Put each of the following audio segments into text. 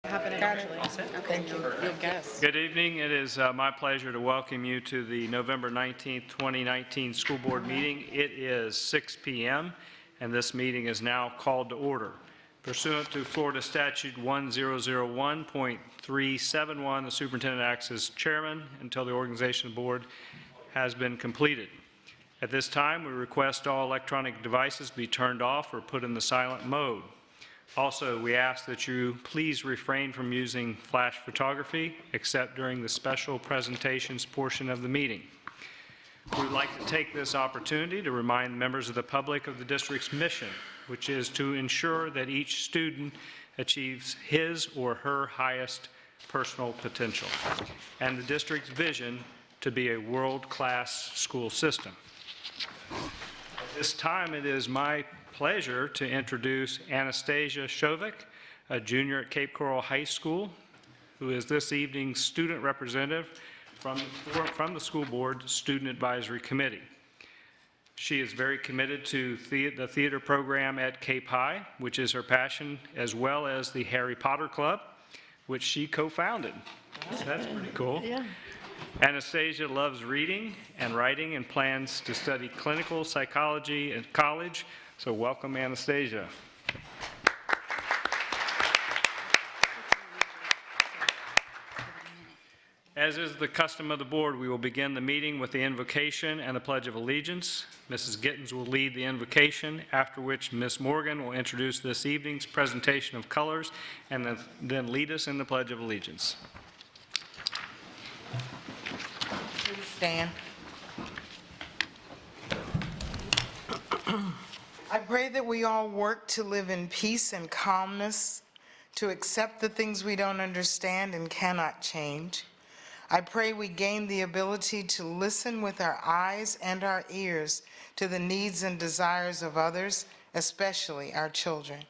Happen eventually. Thank you. You'll guess. Good evening. It is my pleasure to welcome you to the November 19th, 2019 school board meeting. It is 6 p.m. and this meeting is now called to order. Pursuant to Florida Statute 1001.371, the superintendent acts as chairman until the organization board has been completed. At this time, we request all electronic devices be turned off or put in the silent mode. Also, we ask that you please refrain from using flash photography except during the special presentations portion of the meeting. We would like to take this opportunity to remind members of the public of the district's mission, which is to ensure that each student achieves his or her highest personal potential, and the district's vision to be a world-class school system. At this time, it is my pleasure to introduce Anastasia Jrotc, a junior at Cape Coral High School, who is this evening's student representative from the school board student advisory committee. She is very committed to the theater program at Cape High, which is her passion, as well as the Harry Potter Club, which she co-founded. So that's pretty cool. Yeah. Anastasia loves reading and writing and plans to study clinical psychology at college. So welcome, Anastasia. As is the custom of the board, we will begin the meeting with the invocation and the Pledge of Allegiance. Mrs. Gittens will lead the invocation, after which Ms. Morgan will introduce this evening's presentation of colors and then lead us in the Pledge of Allegiance. Please stand. I pray that we all work to live in peace and calmness, to accept the things we don't understand and cannot change. I pray we gain the ability to listen with our eyes and our ears to the needs and desires of others, especially our children.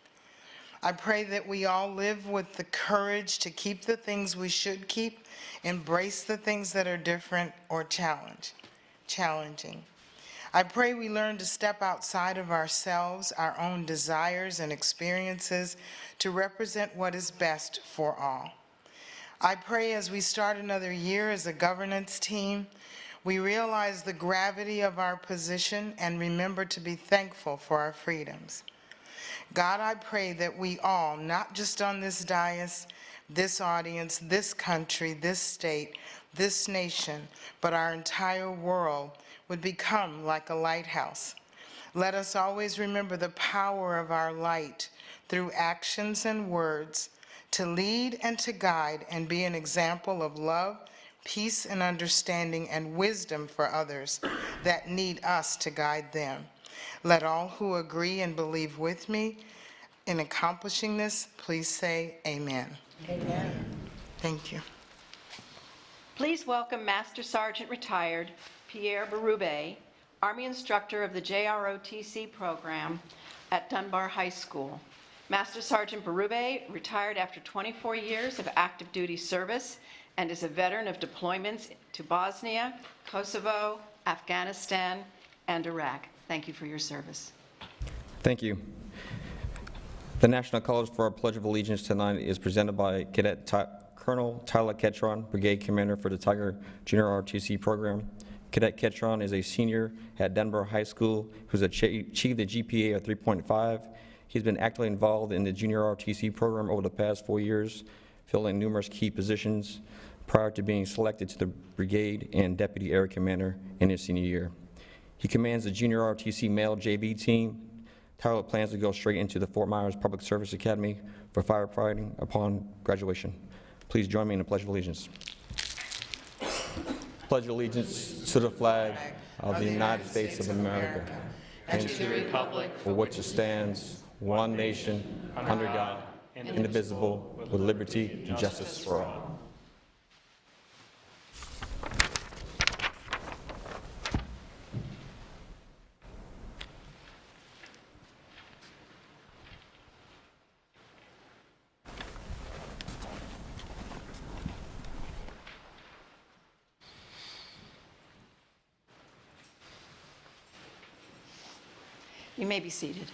I pray that we all live with the courage to keep the things we should keep, embrace the things that are different or challenging. I pray we learn to step outside of ourselves, our own desires and experiences, to represent what is best for all. I pray as we start another year as a governance team, we realize the gravity of our position and remember to be thankful for our freedoms. God, I pray that we all, not just on this dais, this audience, this country, this state, this nation, but our entire world, would become like a lighthouse. Let us always remember the power of our light through actions and words to lead and to guide and be an example of love, peace and understanding and wisdom for others that need us to guide them. Let all who agree and believe with me in accomplishing this, please say amen. Amen. Thank you. Please welcome Master Sergeant Retired Pierre Berube, Army instructor of the Jrotc program at Dunbar High School. Master Sergeant Berube retired after 24 years of active duty service and is a veteran of deployments to Bosnia, Kosovo, Afghanistan, and Iraq. Thank you for your service. Thank you. The national colors for our Pledge of Allegiance tonight is presented by Cadet Colonel Tyler Ketron, Brigade Commander for the Tiger Junior ROTC program. Cadet Ketron is a senior at Dunbar High School who's achieved a GPA of 3.5. He's been actively involved in the Junior ROTC program over the past 4 years, filling numerous key positions prior to being selected to the Brigade and Deputy Area Commander in his senior year. He commands the Junior ROTC male JV team. Tyler plans to go straight into the Fort Myers Public Service Academy for firefighting upon graduation. Please join me in the Pledge of Allegiance. Pledge allegiance to the flag of the United States of America and to the republic for which it stands, one nation, under God, indivisible, with liberty and justice for all. You may be seated.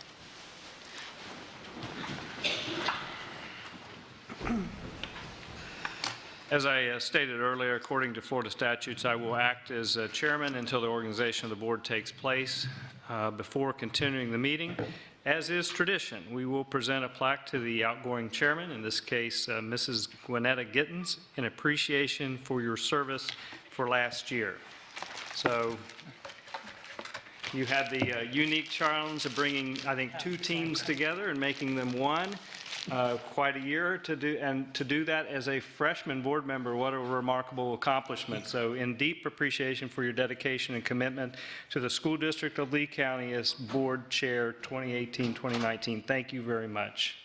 As I stated earlier, according to Florida statutes, I will act as chairman until the organization of the board takes place. Before continuing the meeting, as is tradition, we will present a plaque to the outgoing chairman, in this case, Mrs. Gittens, in appreciation for your service for last year. So you had the unique challenge of bringing, I think, 2 teams together and making them one. Quite a year to do, and to do that as a freshman board member, what a remarkable accomplishment. So in deep appreciation for your dedication and commitment to the school district of Lee County as board chair 2018-2019, thank you very much.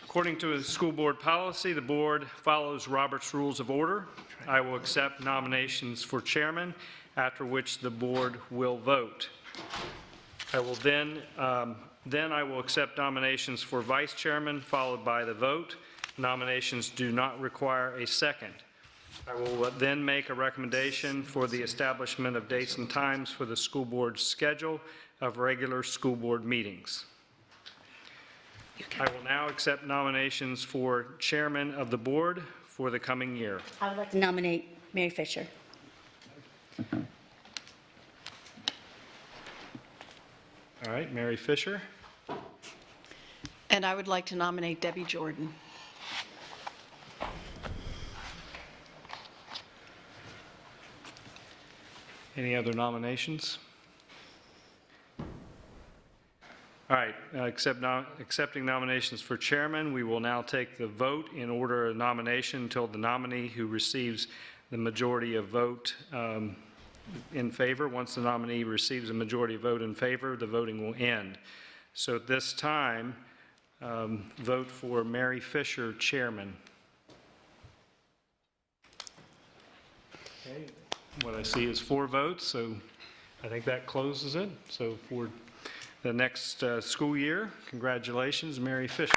According to the school board policy, the board follows Robert's Rules of Order. I will accept nominations for chairman, after which the board will vote. I will then I will accept nominations for vice chairman, followed by the vote. Nominations do not require a second. I will then make a recommendation for the establishment of dates and times for the school board's schedule of regular school board meetings. I will now accept nominations for chairman of the board for the coming year. I would like to nominate Mary Fisher. All right, Mary Fisher. And I would like to nominate Debbie Jordan. Any other nominations? All right, accepting nominations for chairman, we will now take the vote in order of nomination until the nominee who receives the majority of vote in favor. Once the nominee receives a majority vote in favor, the voting will end. So at this time, vote for Mary Fisher, chairman. Okay, what I see is 4 votes, so I think that closes it. So for the next school year, congratulations, Mary Fisher.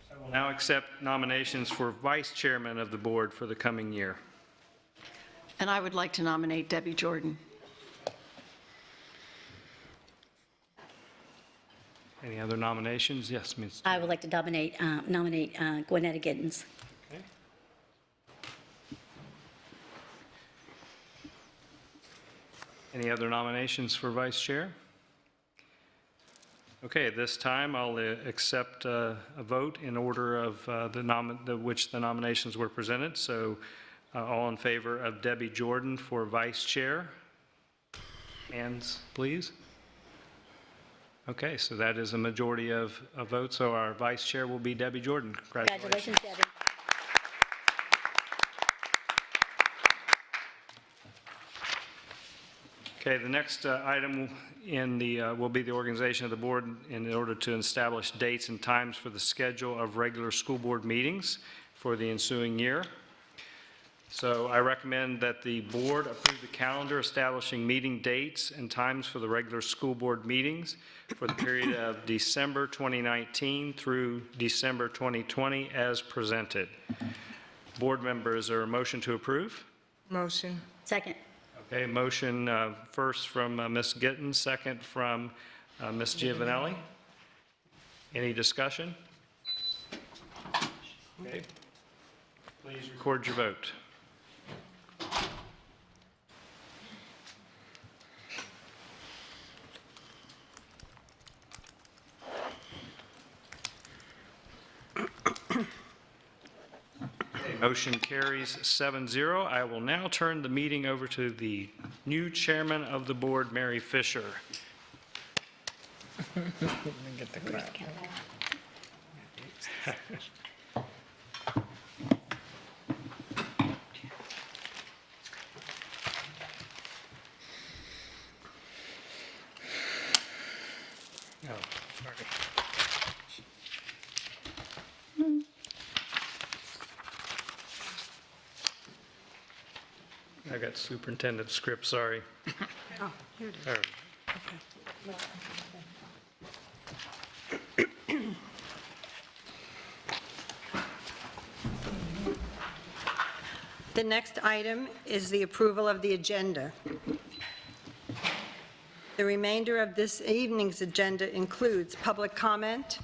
I will now accept nominations for vice chairman of the board for the coming year. And I would like to nominate Debbie Jordan. Any other nominations? Yes, Ms. I would like to nominate Gwinnetta Gittens. Okay. Any other nominations for vice chair? Okay, at this time, I'll accept a vote in order of which the nominations were presented. So all in favor of Debbie Jordan for vice chair? Hands, please. Okay, so that is a majority of votes. So our vice chair will be Debbie Jordan. Congratulations, Debbie. Okay, the next item in the will be the organization of the board in order to establish dates and times for the schedule of regular school board meetings for the ensuing year. So I recommend that the board approve the calendar establishing meeting dates and times for the regular school board meetings for the period of December 2019 through December 2020 as presented. Board members, is there a motion to approve? Motion. Second. Okay, motion first from Ms. Gittens, second from Ms. Giovanelli. Any discussion? Okay. Please record your vote. Motion carries 7-0. I will now turn the meeting over to the new chairman of the board, Mary Fisher. Get the crowd. Oh, sorry. I got superintendent script, sorry. Oh, here it is. There. The next item is the approval of the agenda. The remainder of this evening's agenda includes public comment,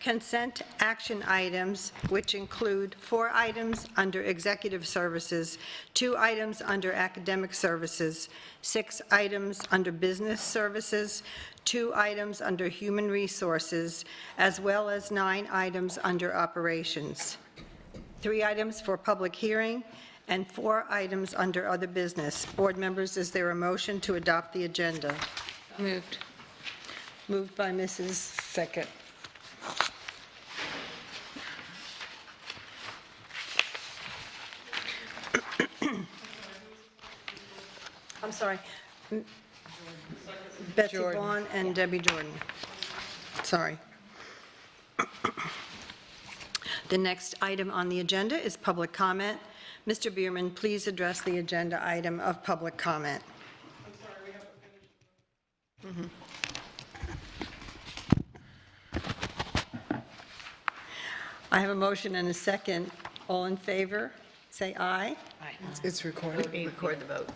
consent action items, which include 4 items under executive services, 2 items under academic services, 6 items under business services, 2 items under human resources, as well as 9 items under operations, 3 items for public hearing, and 4 items under other business. Board members, is there a motion to adopt the agenda? Moved. Moved by Mrs. Second. I'm sorry. Betsy Jordan. Vaughn and Debbie Jordan. Sorry. The next item on the agenda is public comment. Mr. Behrman, please address the agenda item of public comment. I have a motion and a second. All in favor, say aye. It's recorded. Record the vote.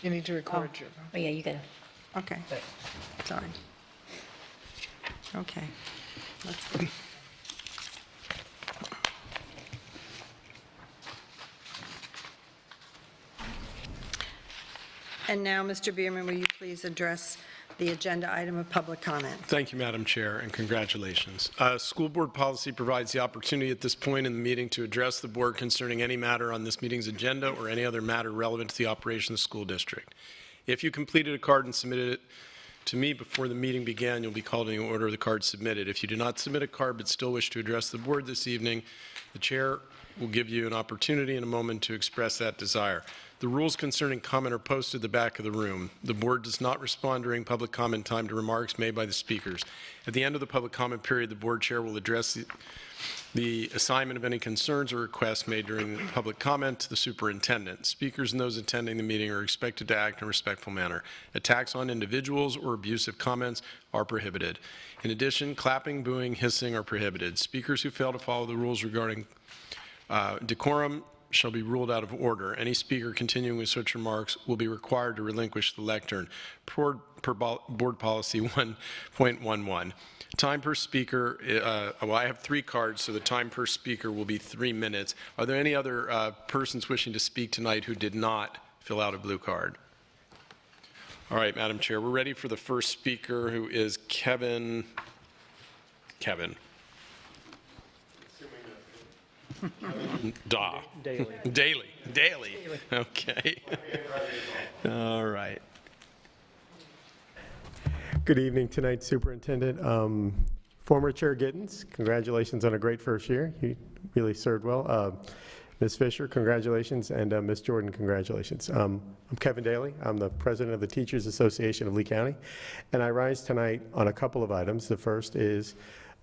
You need to record your vote. Oh, yeah, you got it. Okay. Sorry. Okay. Let's go. And now, Mr. Behrman, will you please address the agenda item of public comment? Thank you, Madam Chair, and congratulations. School board policy provides the opportunity at this point in the meeting to address the board concerning any matter on this meeting's agenda or any other matter relevant to the operation of the school district. If you completed a card and submitted it to me before the meeting began, you'll be called in the order of the card submitted. If you do not submit a card but still wish to address the board this evening, the chair will give you an opportunity in a moment to express that desire. The rules concerning comment are posted at the back of the room. The board does not respond during public comment time to remarks made by the speakers. At the end of the public comment period, the board chair will address the assignment of any concerns or requests made during the public comment to the superintendent. Speakers and those attending the meeting are expected to act in a respectful manner. Attacks on individuals or abusive comments are prohibited. In addition, clapping, booing, hissing are prohibited. Speakers who fail to follow the rules regarding decorum shall be ruled out of order. Any speaker continuing with such remarks will be required to relinquish the lectern per board policy 1.11. Time per speaker, well, I have 3 cards, so the time per speaker will be 3 minutes. Are there any other persons wishing to speak tonight who did not fill out a blue card? All right, Madam Chair, we're ready for the first speaker, who is Kevin. Daily. Okay. All right. Good evening tonight, Superintendent. Former Chair Gittens, congratulations on a great first year. You really served well. Ms. Fisher, congratulations, and Ms. Jordan, congratulations. I'm Kevin Daly. I'm the President of the Teachers Association of Lee County, and I rise tonight on a couple of items. The first is,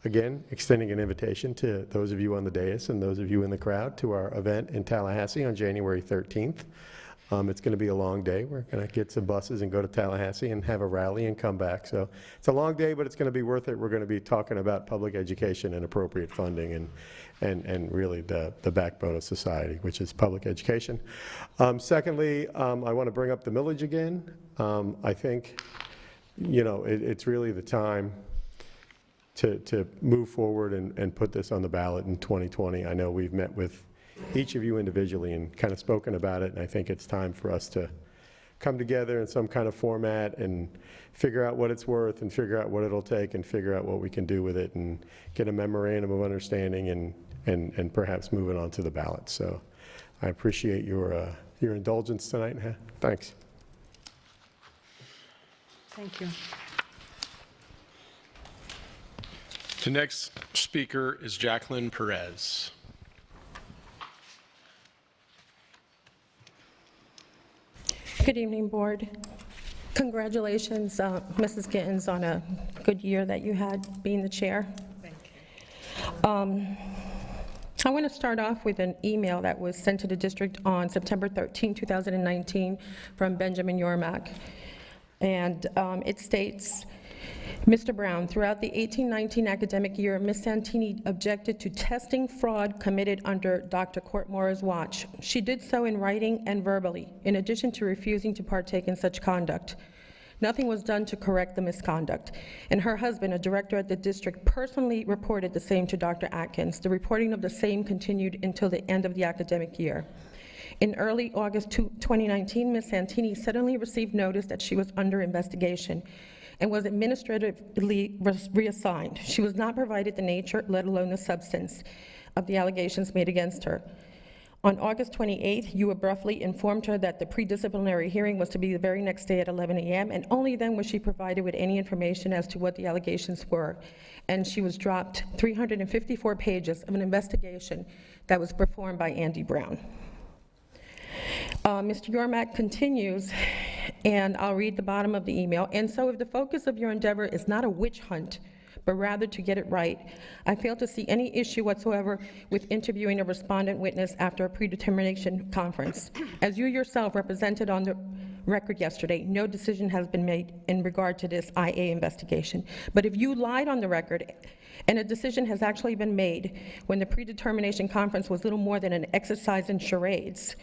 again, extending an invitation to those of you on the dais and those of you in the crowd to our event in Tallahassee on January 13th. It's going to be a long day. We're going to get some buses and go to Tallahassee and have a rally and come back. So it's a long day, but it's going to be worth it. We're going to be talking about public education and appropriate funding and really the backbone of society, which is public education. Secondly, I want to bring up the millage again. I think, you know, it's really the time to move forward and put this on the ballot in 2020. I know we've met with each of you individually and kind of spoken about it, and I think it's time for us to come together in some kind of format and figure out what it's worth and figure out what it'll take and figure out what we can do with it and get a memorandum of understanding and perhaps move it on to the ballot. So I appreciate your indulgence tonight. Thanks. Thank you. The next speaker is Jacqueline Perez. Good evening, Board. Congratulations, Mrs. Gittens, on a good year that you had being the chair. Thank you. I want to start off with an email that was sent to the district on September 13, 2019 from Benjamin Jrotc. And it states, Mr. Brown, throughout the 18-19 academic year, Ms. Santini objected to testing fraud committed under Dr. Courtmore's watch. She did so in writing and verbally, in addition to refusing to partake in such conduct. Nothing was done to correct the misconduct, and her husband, a director at the district, personally reported the same to Dr. Adkins. The reporting of the same continued until the end of the academic year. In early August 2019, Ms. Santini suddenly received notice that she was under investigation and was administratively reassigned. She was not provided the nature, let alone the substance, of the allegations made against her. On August 28th, you abruptly informed her that the pre-disciplinary hearing was to be the very next day at 11 a.m., and only then was she provided with any information as to what the allegations were. And she was dropped 354 pages of an investigation that was performed by Andy Brown. Mr. Jrotc continues, and I'll read the bottom of the email. And so if the focus of your endeavor is not a witch hunt, but rather to get it right, I fail to see any issue whatsoever with interviewing a respondent witness after a predetermination conference. As you yourself represented on the record yesterday, no decision has been made in regard to this IA investigation. But if you lied on the record, and a decision has actually been made when the predetermination conference was little more than an exercise in charades,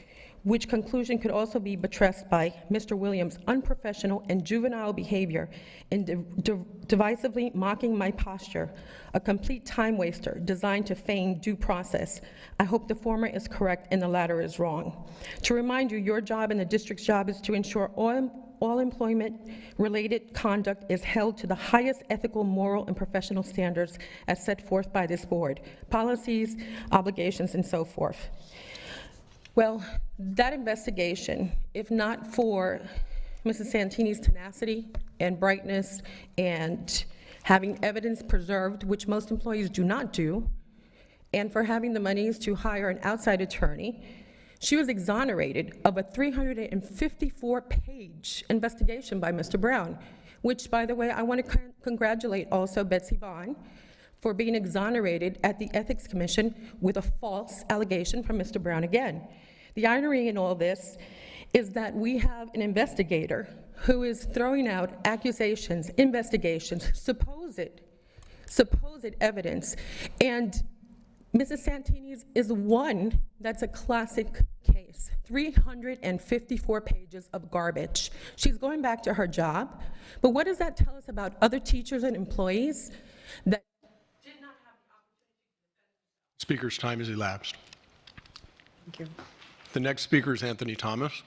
which conclusion could also be buttressed by Mr. Williams' unprofessional and juvenile behavior in divisively mocking my posture, a complete time waster designed to feign due process. I hope the former is correct and the latter is wrong. To remind you, your job and the district's job is to ensure all employment-related conduct is held to the highest ethical, moral, and professional standards as set forth by this board, policies, obligations, and so forth. Well, that investigation, if not for Mrs. Santini's tenacity and brightness and having evidence preserved, which most employees do not do, and for having the monies to hire an outside attorney, she was exonerated of a 354-page investigation by Mr. Brown, which, by the way, I want to congratulate also Betsy Vaughn for being exonerated at the Ethics Commission with a false allegation from Mr. Brown again. The irony in all this is that we have an investigator who is throwing out accusations, investigations, supposed evidence, and Mrs. Santini's is one that's a classic case. 354 pages of garbage. She's going back to her job, but what does that tell us about other teachers and employees that did not have the opportunity? Speaker's time has elapsed. Thank you. The next speaker is Anthony Thomas.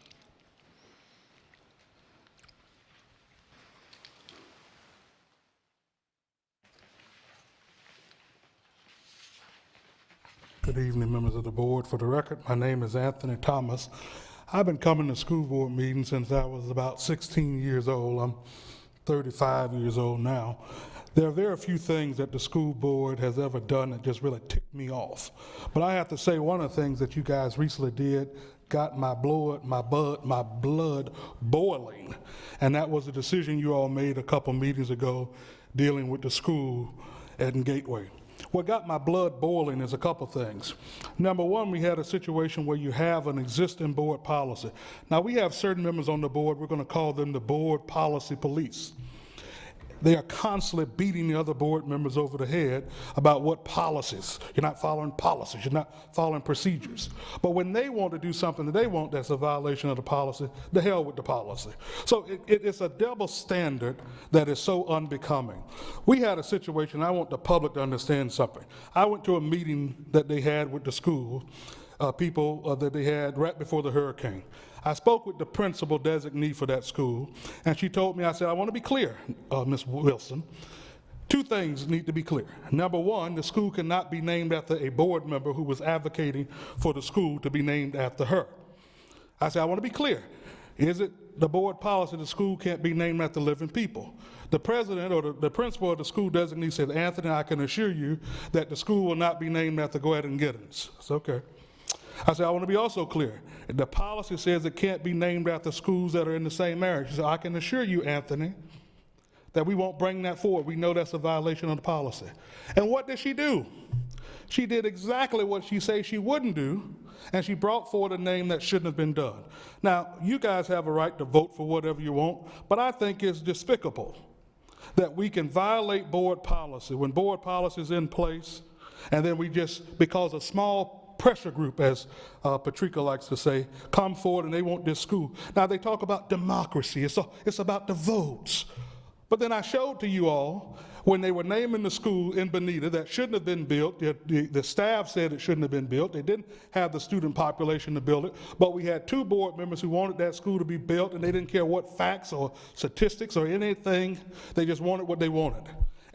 Good evening, members of the board. For the record, my name is Anthony Thomas. I've been coming to school board meetings since I was about 16 years old. I'm 35 years old now. There are very few things that the school board has ever done that just really ticked me off. But I have to say, one of the things that you guys recently did got my blood boiling, and that was a decision you all made a couple meetings ago dealing with the school at Gateway. What got my blood boiling is a couple things. Number one, we had a situation where you have an existing board policy. Now, we have certain members on the board, we're going to call them the board policy police. They are constantly beating the other board members over the head about what policies. You're not following policies, you're not following procedures. But when they want to do something that they want that's a violation of the policy, the hell with the policy. So it's a double standard that is so unbecoming. We had a situation, I want the public to understand something. I went to a meeting that they had with the school, people that they had right before the hurricane. I spoke with the principal designee for that school, and she told me, I said, I want to be clear, Ms. Wilson. Two things need to be clear. Number one, the school cannot be named after a board member who was advocating for the school to be named after her. I said, I want to be clear. Is it the board policy the school can't be named after living people? The president or the principal of the school designee said, Anthony, I can assure you that the school will not be named after and Gittens. It's okay. I said, I want to be also clear. The policy says it can't be named after schools that are in the same area. She said, I can assure you, Anthony, that we won't bring that forward. We know that's a violation of the policy. And what did she do? She did exactly what she said she wouldn't do, and she brought forward a name that shouldn't have been done. Now, you guys have a right to vote for whatever you want, but I think it's despicable that we can violate board policy when board policy is in place, and then we just, because a small pressure group, as Patricia likes to say, come forward and they want this school. Now, they talk about democracy. It's about the votes. But then I showed to you all, when they were naming the school in Bonita that shouldn't have been built, the staff said it shouldn't have been built. They didn't have the student population to build it, but we had 2 board members who wanted that school to be built, and they didn't care what facts or statistics or anything. They just wanted what they wanted.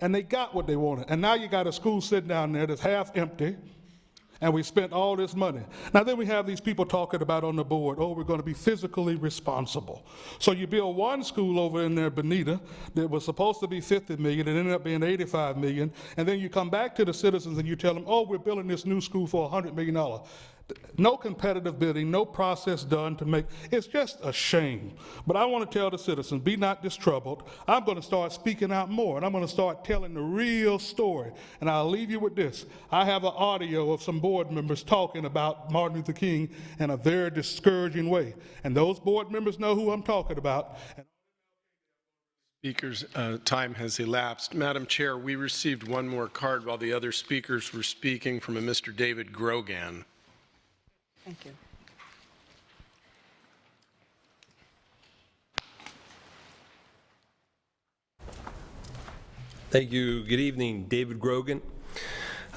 And they got what they wanted. And now you got a school sitting down there that's half empty, and we spent all this money. Now then we have these people talking about on the board, oh, we're going to be fiscally responsible. So you build one school over in there, Bonita, that was supposed to be $50 million, it ended up being $85 million, and then you come back to the citizens and you tell them, oh, we're building this new school for $100 million. No competitive bidding, no process done to make, it's just a shame. But I want to tell the citizens, be not distraught. I'm going to start speaking out more, and I'm going to start telling the real story. And I'll leave you with this. I have an audio of some board members talking about Martin Luther King in a very discouraging way. And those board members know who I'm talking about. Speakers' time has elapsed. Madam Chair, we received one more card while the other speakers were speaking from a Mr. David Grogan. Thank you. Thank you. Good evening, David Grogan.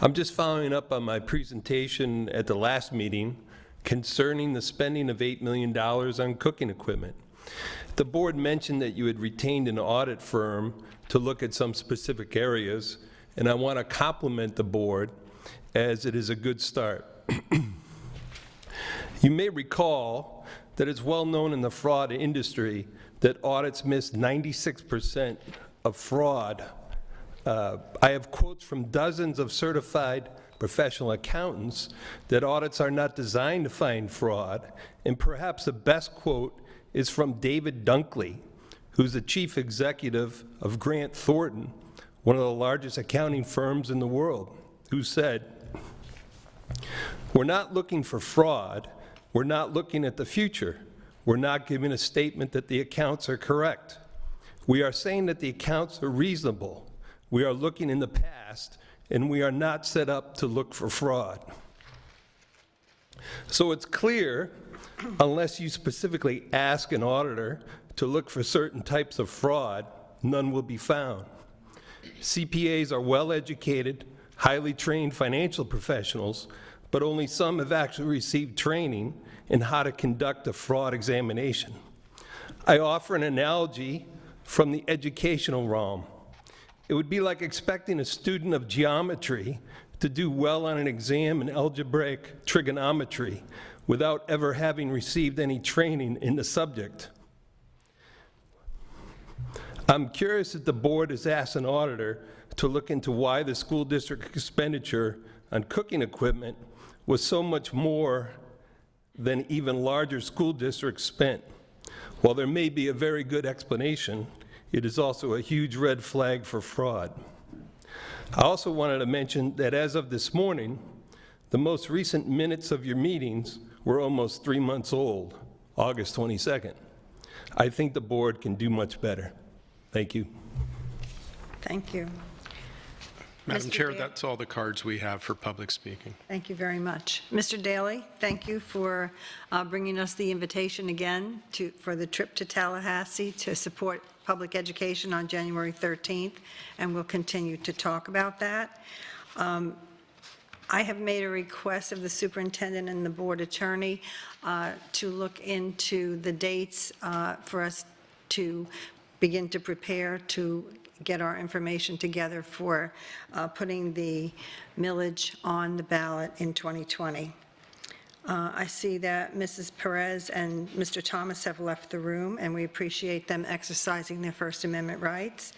I'm just following up on my presentation at the last meeting concerning the spending of $8 million on cooking equipment. The board mentioned that you had retained an audit firm to look at some specific areas, and I want to compliment the board as it is a good start. You may recall that it's well known in the fraud industry that audits miss 96% of fraud. I have quotes from dozens of certified professional accountants that audits are not designed to find fraud, and perhaps the best quote is from David Dunkley, who's the chief executive of Grant Thornton, one of the largest accounting firms in the world, who said, "We're not looking for fraud. We're not looking at the future. We're not giving a statement that the accounts are correct. We are saying that the accounts are reasonable. We are looking in the past, and we are not set up to look for fraud." So it's clear, unless you specifically ask an auditor to look for certain types of fraud, none will be found. CPAs are well-educated, highly trained financial professionals, but only some have actually received training in how to conduct a fraud examination. I offer an analogy from the educational realm. It would be like expecting a student of geometry to do well on an exam in algebraic trigonometry without ever having received any training in the subject. I'm curious if the board has asked an auditor to look into why the school district expenditure on cooking equipment was so much more than even larger school districts spent. While there may be a very good explanation, it is also a huge red flag for fraud. I also wanted to mention that as of this morning, the most recent minutes of your meetings were almost 3 months old, August 22nd. I think the board can do much better. Thank you. Thank you. Madam Mr. Chair, Daly? that's all the cards we have for public speaking. Thank you very much. Mr. Daly, thank you for bringing us the invitation again for the trip to Tallahassee to support public education on January 13th, and we'll continue to talk about that. I have made a request of the superintendent and the board attorney to look into the dates for us to begin to prepare to get our information together for putting the millage on the ballot in 2020. I see that Mrs. Perez and Mr. Thomas have left the room, and we appreciate them exercising their First Amendment rights.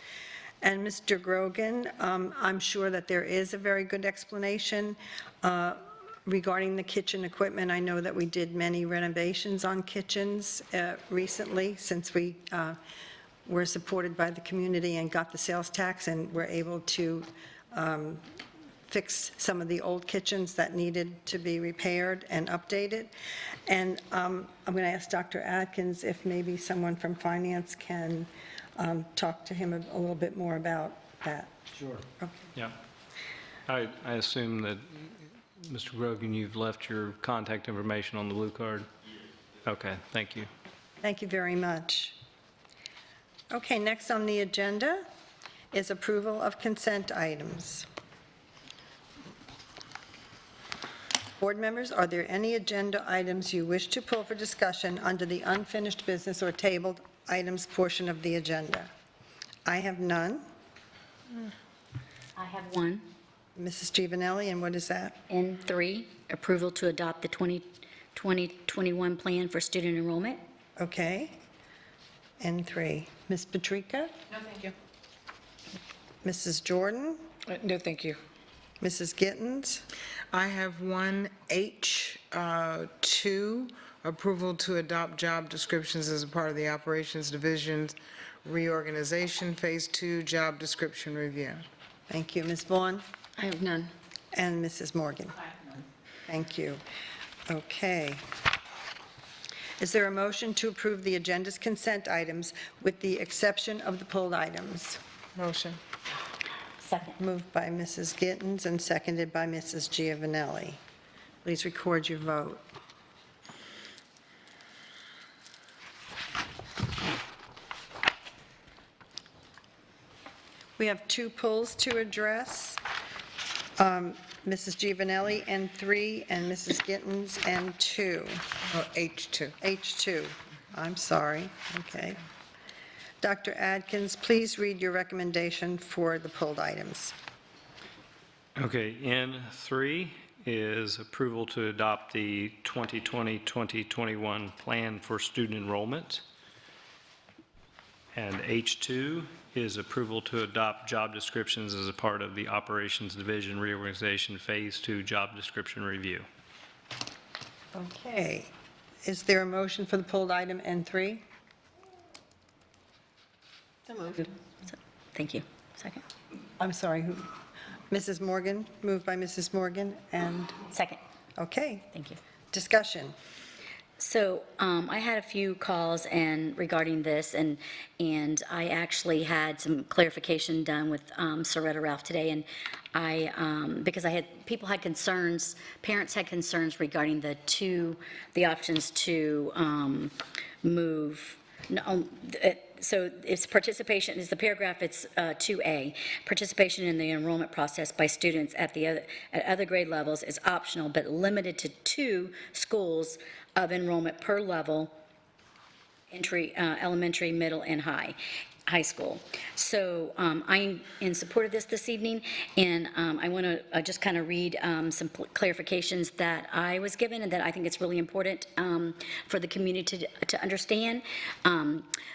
And Mr. Grogan, I'm sure that there is a very good explanation regarding the kitchen equipment. I know that we did many renovations on kitchens recently since we were supported by the community and got the sales tax and were able to fix some of the old kitchens that needed to be repaired and updated. And I'm going to ask Dr. Adkins if maybe someone from finance can talk to him a little bit more about that. Sure. Yeah. I assume that, Mr. Grogan, you've left your contact information on the blue card? Okay, thank you. Thank you very much. Okay, next on the agenda is approval of consent items. Board members, are there any agenda items you wish to pull for discussion under the unfinished business or tabled items portion of the agenda? I have none. I have one. Mrs. Giovanelli, and what is that? N3, approval to adopt the 2020-21 plan for student enrollment. Okay. N3. Ms. Patrica? No, thank you. Mrs. Jordan? No, thank you. Mrs. Gittens? I have one H2, approval to adopt job descriptions as a part of the Operations Division's reorganization, Phase 2, job description review. Thank you. Ms. Vaughn? I have none. And Mrs. Morgan? Thank you. Okay. Is there a motion to approve the agenda's consent items with the exception of the pulled items? Motion. Second. Moved by Mrs. Gittens and seconded by Mrs. Giovanelli. Please record your vote. We have two pulls to address. Mrs. Giovanelli, N3, and Mrs. Gittens, N2. Oh, H2. H2, I'm sorry, okay. Dr. Adkins, please read your recommendation for the pulled items. Okay, N3 is approval to adopt the 2020-2021 plan for student enrollment. And H2 is approval to adopt job descriptions as a part of the Operations Division reorganization Phase 2 job description review. Okay, is there a motion for the pulled item N3? So moved. Thank you. Second. I'm sorry, who? Mrs. Morgan, moved by Mrs. Morgan, and, Second. okay, Thank you. discussion. So I had a few calls regarding this, and I actually had some clarification done with Soretta Ralph today, and because people had concerns, parents had concerns regarding the options to move. So it's participation, is the paragraph, it's 2A. Participation in the enrollment process by students at other grade levels is optional, but limited to 2 schools of enrollment per level, elementary, middle, and high school. So I'm in support of this evening, and I want to just kind of read some clarifications that I was given and that I think it's really important for the community to understand.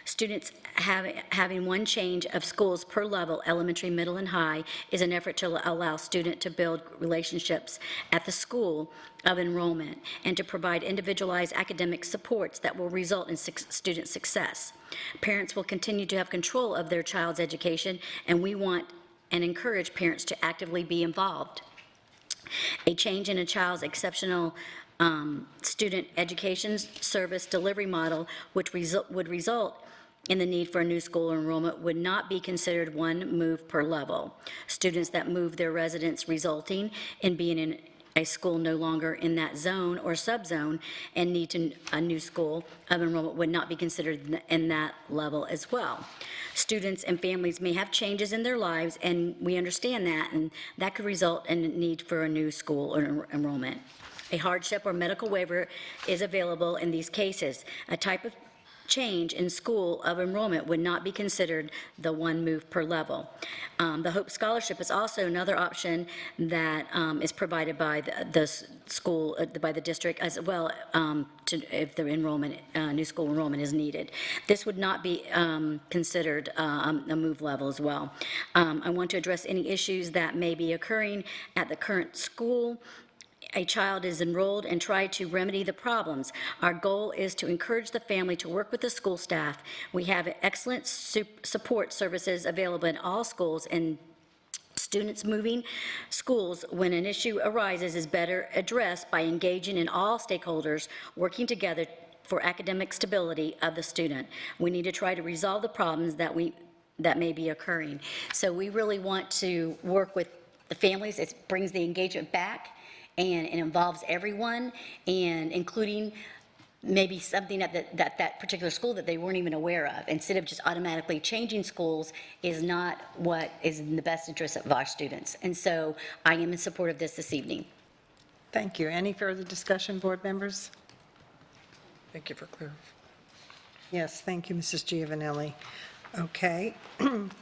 Students having one change of schools per level, elementary, middle, and high, is an effort to allow student to build relationships at the school of enrollment and to provide individualized academic supports that will result in student success. Parents will continue to have control of their child's education, and we want and encourage parents to actively be involved. A change in a child's exceptional student education service delivery model, which would result in the need for a new school enrollment, would not be considered one move per level. Students that move their residence resulting in being in a school no longer in that zone or subzone and need a new school of enrollment would not be considered in that level as well. Students and families may have changes in their lives, and we understand that, and that could result in a need for a new school or enrollment. A hardship or medical waiver is available in these cases. A type of change in school of enrollment would not be considered the one move per level. The Hope Scholarship is also another option that is provided by the school, by the district as well, if the enrollment, new school enrollment is needed. This would not be considered a move level as well. I want to address any issues that may be occurring at the current school. A child is enrolled and try to remedy the problems. Our goal is to encourage the family to work with the school staff. We have excellent support services available in all schools, and students moving schools when an issue arises is better addressed by engaging in all stakeholders working together for academic stability of the student. We need to try to resolve the problems that may be occurring. So we really want to work with the families. It brings the engagement back, and it involves everyone, and including maybe something at that particular school that they weren't even aware of. Instead of just automatically changing schools is not what is in the best interest of our students. And so I am in support of this evening. Thank you. Any further discussion, board members? Thank you for clarifying. Yes, thank you, Mrs. Giovanelli. Okay,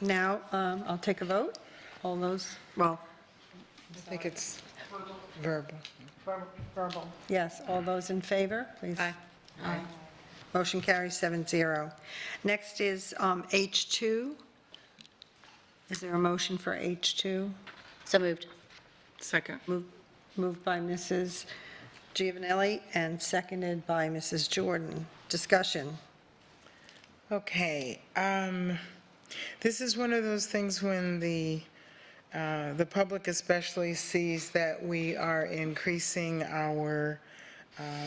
now I'll take a vote. All those, well, I think it's verbal. verbal. Yes, all those in favor, please. Aye. Aye. Motion carries 7-0. Next is H2. Is there a motion for H2? So moved. Second. Moved by Mrs. Giovanelli and seconded by Mrs. Jordan. Discussion. Okay, this is one of those things when the public especially sees that we are increasing our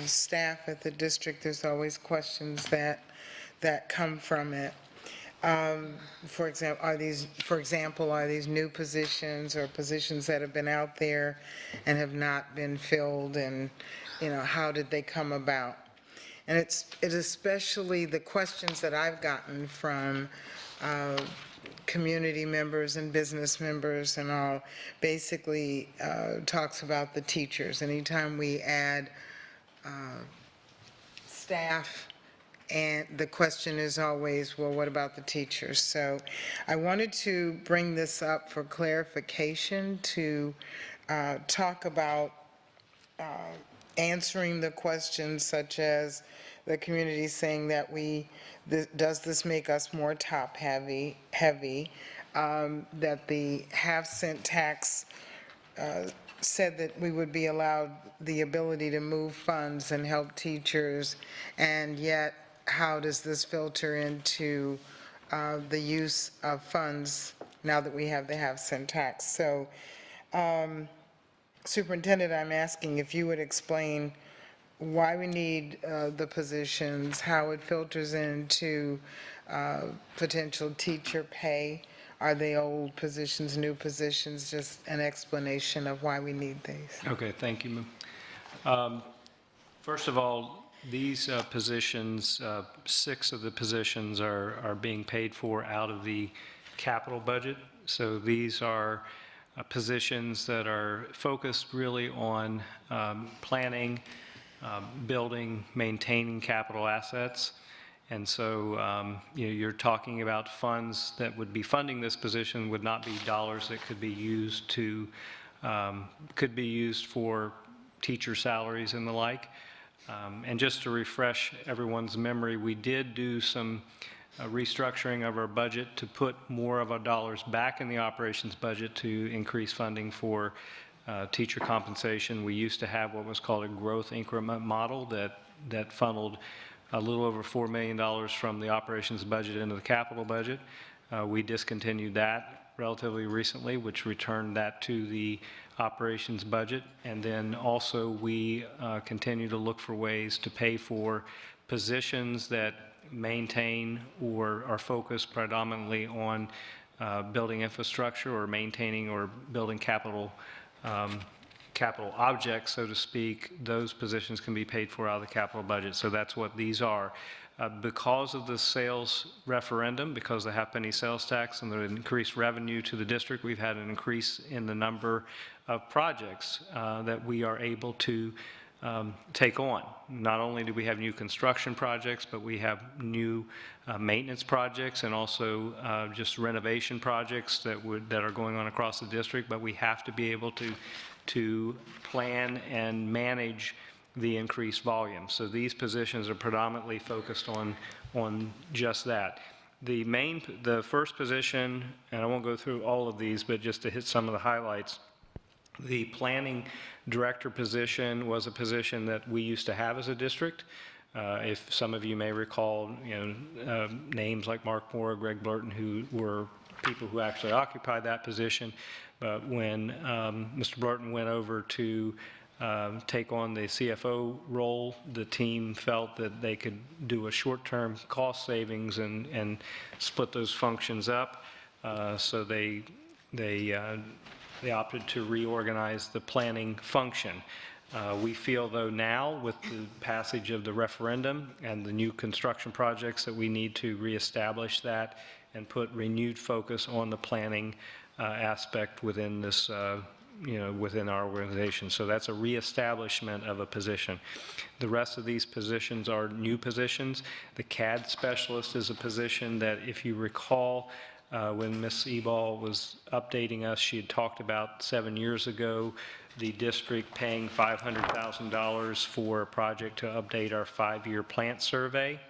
staff at the district. There's always questions that come from it. For example, are these new positions or positions that have been out there and have not been filled, and how did they come about? And it's especially the questions that I've gotten from community members and business members and all, basically talks about the teachers. Anytime we add staff, and the question is always, well, what about the teachers? So I wanted to bring this up for clarification, to talk about answering the questions such as the community saying that does this make us more top heavy, that the half-cent tax said that we would be allowed the ability to move funds and help teachers, and yet how does this filter into the use of funds now that we have the half-cent tax? So, Superintendent, I'm asking if you would explain why we need the positions, how it filters into potential teacher pay. Are they old positions, new positions? Just an explanation of why we need these. Okay, thank you, ma'am. First of all, these positions, 6 of the positions are being paid for out of the capital budget. So these are positions that are focused really on planning, building, maintaining capital assets. And so you're talking about funds that would be funding this position would not be dollars that could be used for teacher salaries and the like. And just to refresh everyone's memory, we did do some restructuring of our budget to put more of our dollars back in the operations budget to increase funding for teacher compensation. We used to have what was called a growth increment model that funneled a little over $4 million from the operations budget into the capital budget. We discontinued that relatively recently, which returned that to the operations budget. And then also we continue to look for ways to pay for positions that maintain or are focused predominantly on building infrastructure or maintaining or building capital objects, so to speak. Those positions can be paid for out of the capital budget. So that's what these are. Because of the sales referendum, because of the half-penny sales tax and the increased revenue to the district, we've had an increase in the number of projects that we are able to take on. Not only do we have new construction projects, but we have new maintenance projects and also just renovation projects that are going on across the district. But we have to be able to plan and manage the increased volume. So these positions are predominantly focused on just that. The first position, and I won't go through all of these, but just to hit some of the highlights. The planning director position was a position that we used to have as a district. If some of you may recall, names like Mark Moore, Greg Blurton, who were people who actually occupied that position. But when Mr. Blurton went over to take on the CFO role. The team felt that they could do a short-term cost savings and split those functions up. So they opted to reorganize the planning function. We feel, though, now with the passage of the referendum and the new construction projects that we need to reestablish that and put renewed focus on the planning aspect within this, within our organization. So that's a reestablishment of a position. The rest of these positions are new positions. The Cad Specialist is a position that, if you recall, when Ms. Ebal was updating us, she had talked about 7 years ago the district paying $500,000 for a project to update our 5-year plant survey,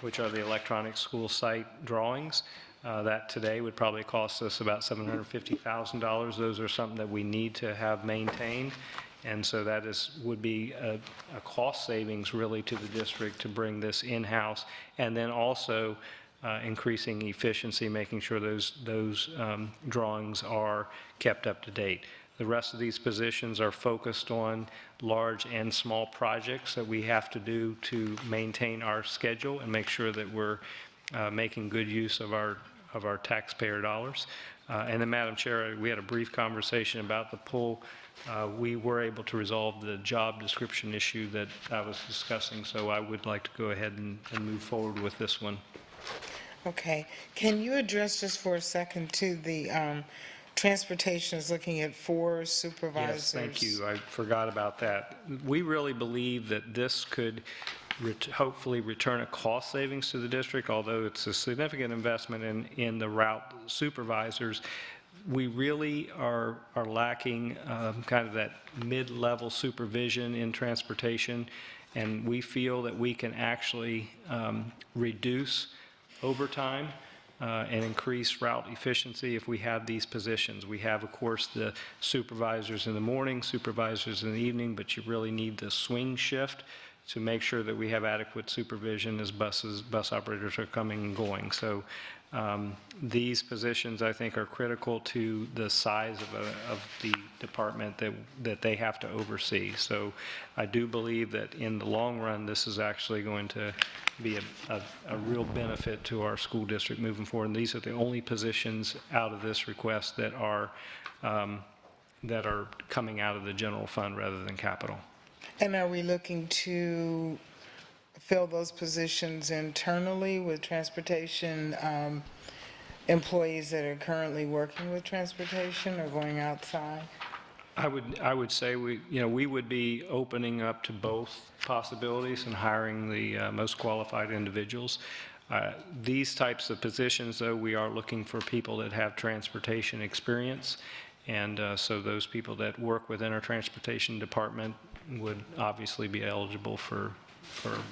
which are the electronic school site drawings. That today would probably cost us about $750,000. Those are something that we need to have maintained. And so that would be a cost savings really to the district to bring this in-house. And then also increasing efficiency, making sure those drawings are kept up to date. The rest of these positions are focused on large and small projects that we have to do to maintain our schedule and make sure that we're making good use of our taxpayer dollars. And then, Madam Chair, we had a brief conversation about the pool. We were able to resolve the job description issue that I was discussing, so I would like to go ahead and move forward with this one. Okay. Can you address just for a second to the transportation is looking at 4 supervisors? Yes, thank you. I forgot about that. We really believe that this could hopefully return a cost savings to the district, although it's a significant investment in the route supervisors. We really are lacking kind of that mid-level supervision in transportation, and we feel that we can actually reduce overtime and increase route efficiency if we have these positions. We have, of course, the supervisors in the morning, supervisors in the evening, but you really need the swing shift to make sure that we have adequate supervision as bus operators are coming and going. So these positions, I think, are critical to the size of the department that they have to oversee. So I do believe that in the long run, this is actually going to be a real benefit to our school district moving forward. And these are the only positions out of this request that are coming out of the general fund rather than capital. And are we looking to fill those positions internally with transportation employees that are currently working with transportation or going outside? I would say we would be opening up to both possibilities and hiring the most qualified individuals. These types of positions, though, we are looking for people that have transportation experience, and so those people that work within our transportation department would obviously be eligible for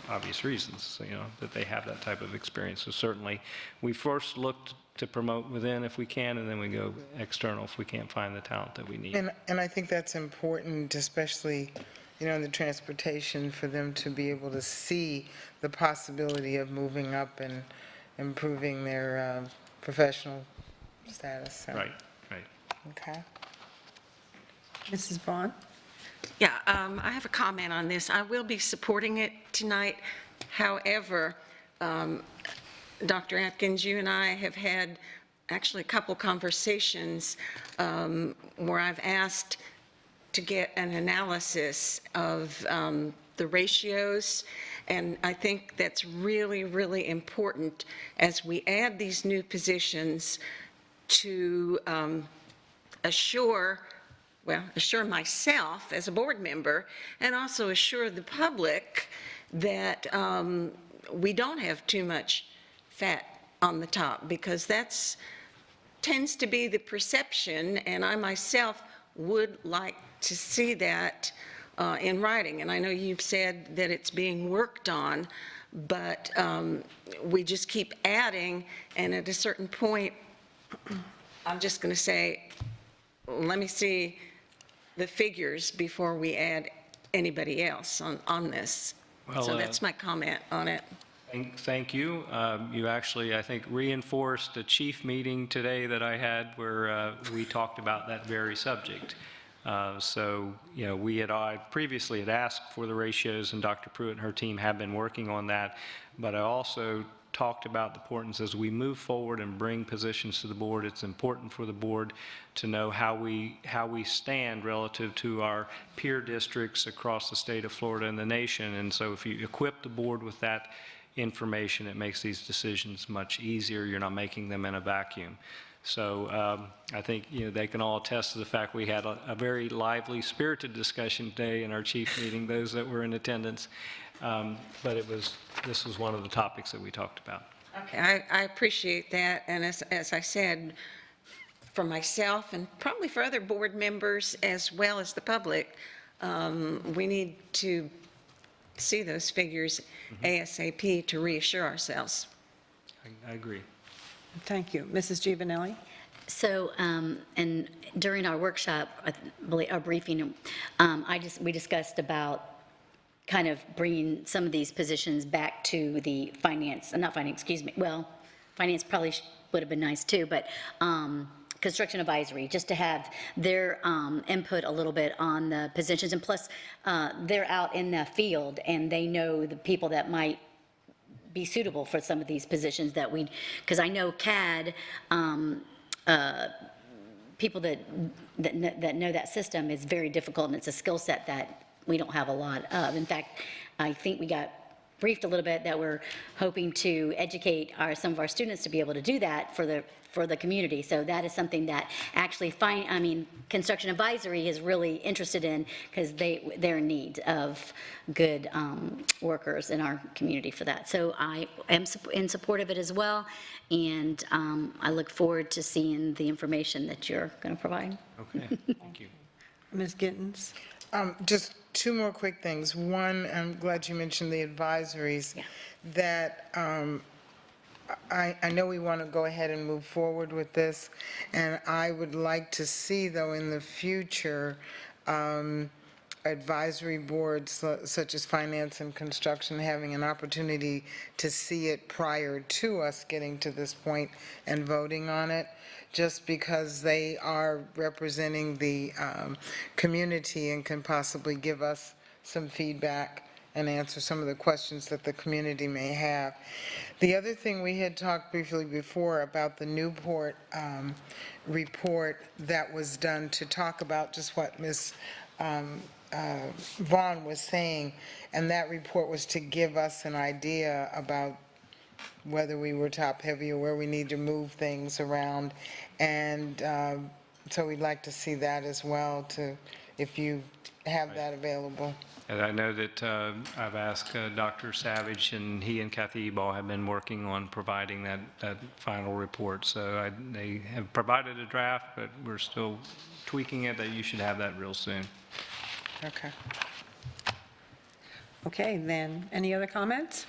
obvious reasons, that they have that type of experience. So certainly, we first looked to promote within if we can, and then we go external if we can't find the talent that we need. And I think that's important, especially, in the transportation, for them to be able to see the possibility of moving up and improving their professional status. So. Right. Okay. Mrs. Vaughn? Yeah, I have a comment on this. I will be supporting it tonight. However, Dr. Adkins, you and I have had actually a couple conversations where I've asked to get an analysis of the ratios, and I think that's really, really important as we add these new positions to assure myself as a board member, and also assure the public that we don't have too much fat on the top, because that tends to be the perception, and I myself would like to see that in writing. And I know you've said that it's being worked on, but we just keep adding, and at a certain point, I'm just going to say, let me see the figures before we add anybody else on this. Well, so that's my comment on it. Thank you. You actually, I think, reinforced a chief meeting today that I had where we talked about that very subject. So, I previously had asked for the ratios, and Dr. Pruitt and her team have been working on that, but I also talked about the importance as we move forward and bring positions to the board. It's important for the board to know how we stand relative to our peer districts across the state of Florida and the nation. And so if you equip the board with that information, it makes these decisions much easier. You're not making them in a vacuum. So I think they can all attest to the fact we had a very lively, spirited discussion today in our chief meeting, those that were in attendance. But this was one of the topics that we talked about. Okay, I appreciate that, and as I said, for myself and probably for other board members as well as the public, we need to see those figures ASAP to reassure ourselves. I agree. Thank you. Mrs. Giovanelli? So, and during our workshop, our briefing, we discussed about kind of bringing some of these positions back to the finance probably would have been nice too, but construction advisory, just to have their input a little bit on the positions. And plus, they're out in the field and they know the people that might be suitable for some of these positions because I know CAD, people that know that system is very difficult, and it's a skill set that we don't have a lot of. In fact, I think we got briefed a little bit that we're hoping to educate some of our students to be able to do that for the community. So that is something that actually construction advisory is really interested in, because they're in need of good workers in our community for that. So I am in support of it as well, and I look forward to seeing the information that you're going to provide. Okay, thank you. Ms. Gittens? Just two more quick things. One, I'm glad you mentioned the advisories. Yeah. That I know we want to go ahead and move forward with this, and I would like to see, though, in the future, advisory boards such as finance and construction having an opportunity to see it prior to us getting to this point and voting on it, just because they are representing the community and can possibly give us some feedback and answer some of the questions that the community may have. The other thing, we had talked briefly before about the Newport report that was done to talk about just what Ms. Vaughn was saying, and that report was to give us an idea about whether we were top-heavy or where we need to move things around. And so we'd like to see that as well, if you have that available. And I know that I've asked Dr. Savage, and he and Kathy Ebal have been working on providing that final report. So they have provided a draft, but we're still tweaking it. That you should have that real soon. Okay. Okay, then, any other comments?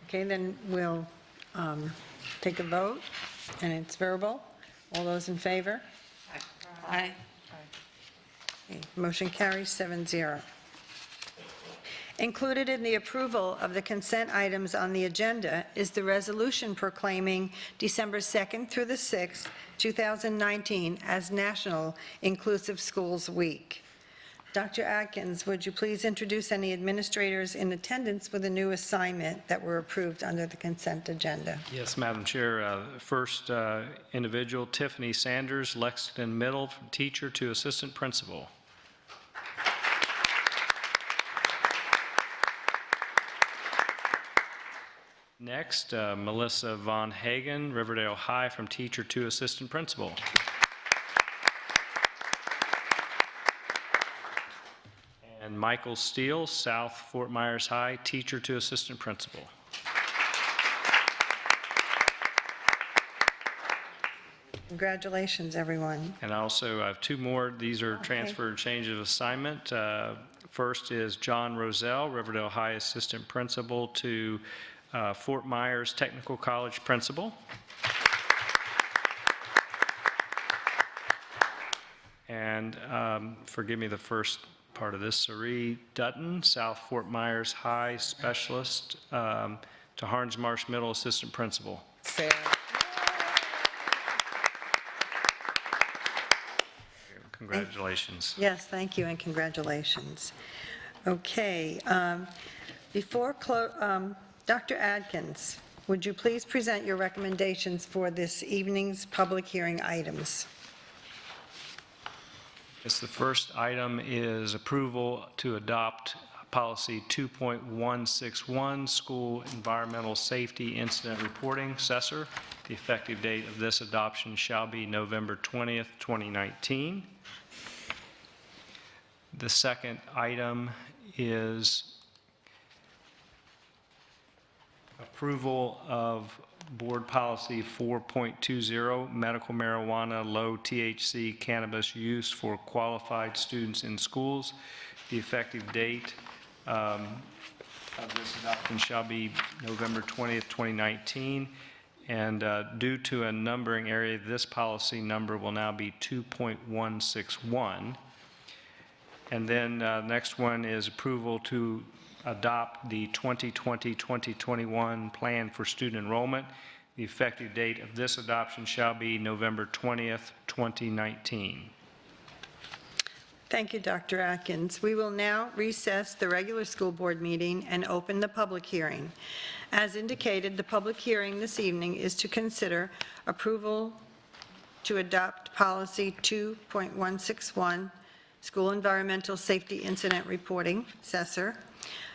Okay, then we'll take a vote, and it's verbal. All those in favor? Aye. Okay, motion carries 7-0. Included in the approval of the consent items on the agenda is the resolution proclaiming December 2nd through the 6th, 2019 as National Inclusive Schools Week. Dr. Adkins, would you please introduce any administrators in attendance with a new assignment that were approved under the consent agenda? Yes, Madam Chair. First individual, Tiffany Sanders, Lexington Middle, from teacher to assistant principal. Next, Melissa Von Hagan, Riverdale High, from teacher to assistant principal. And Michael Steele, South Fort Myers High, teacher to assistant principal. Congratulations, everyone. And also, I have two more. These are transfer and change of assignment. First is John Roselle, Riverdale High assistant principal to Fort Myers Technical College principal. And forgive me the first part of this, Cerie Dutton, South Fort Myers High specialist to Harns Marsh Middle assistant principal. Sarah. Congratulations. Yes, thank you, and congratulations. Okay, Dr. Adkins, would you please present your recommendations for this evening's public hearing items? Yes, the first item is approval to adopt policy 2.161, school environmental safety incident reporting, CESR. The effective date of this adoption shall be November 20th, 2019. The second item is approval of Board Policy 4.20, medical marijuana, low THC cannabis use for qualified students in schools. The effective date of this adoption shall be November 20th, 2019. And due to a numbering error, this policy number will now be 2.161. And then next one is approval to adopt the 2020-2021 Plan for Student Enrollment. The effective date of this adoption shall be November 20th, 2019. Thank you, Dr. Atkins. We will now recess the regular school board meeting and open the public hearing. As indicated, the public hearing this evening is to consider approval to adopt policy 2.161, school environmental safety incident reporting, CESR,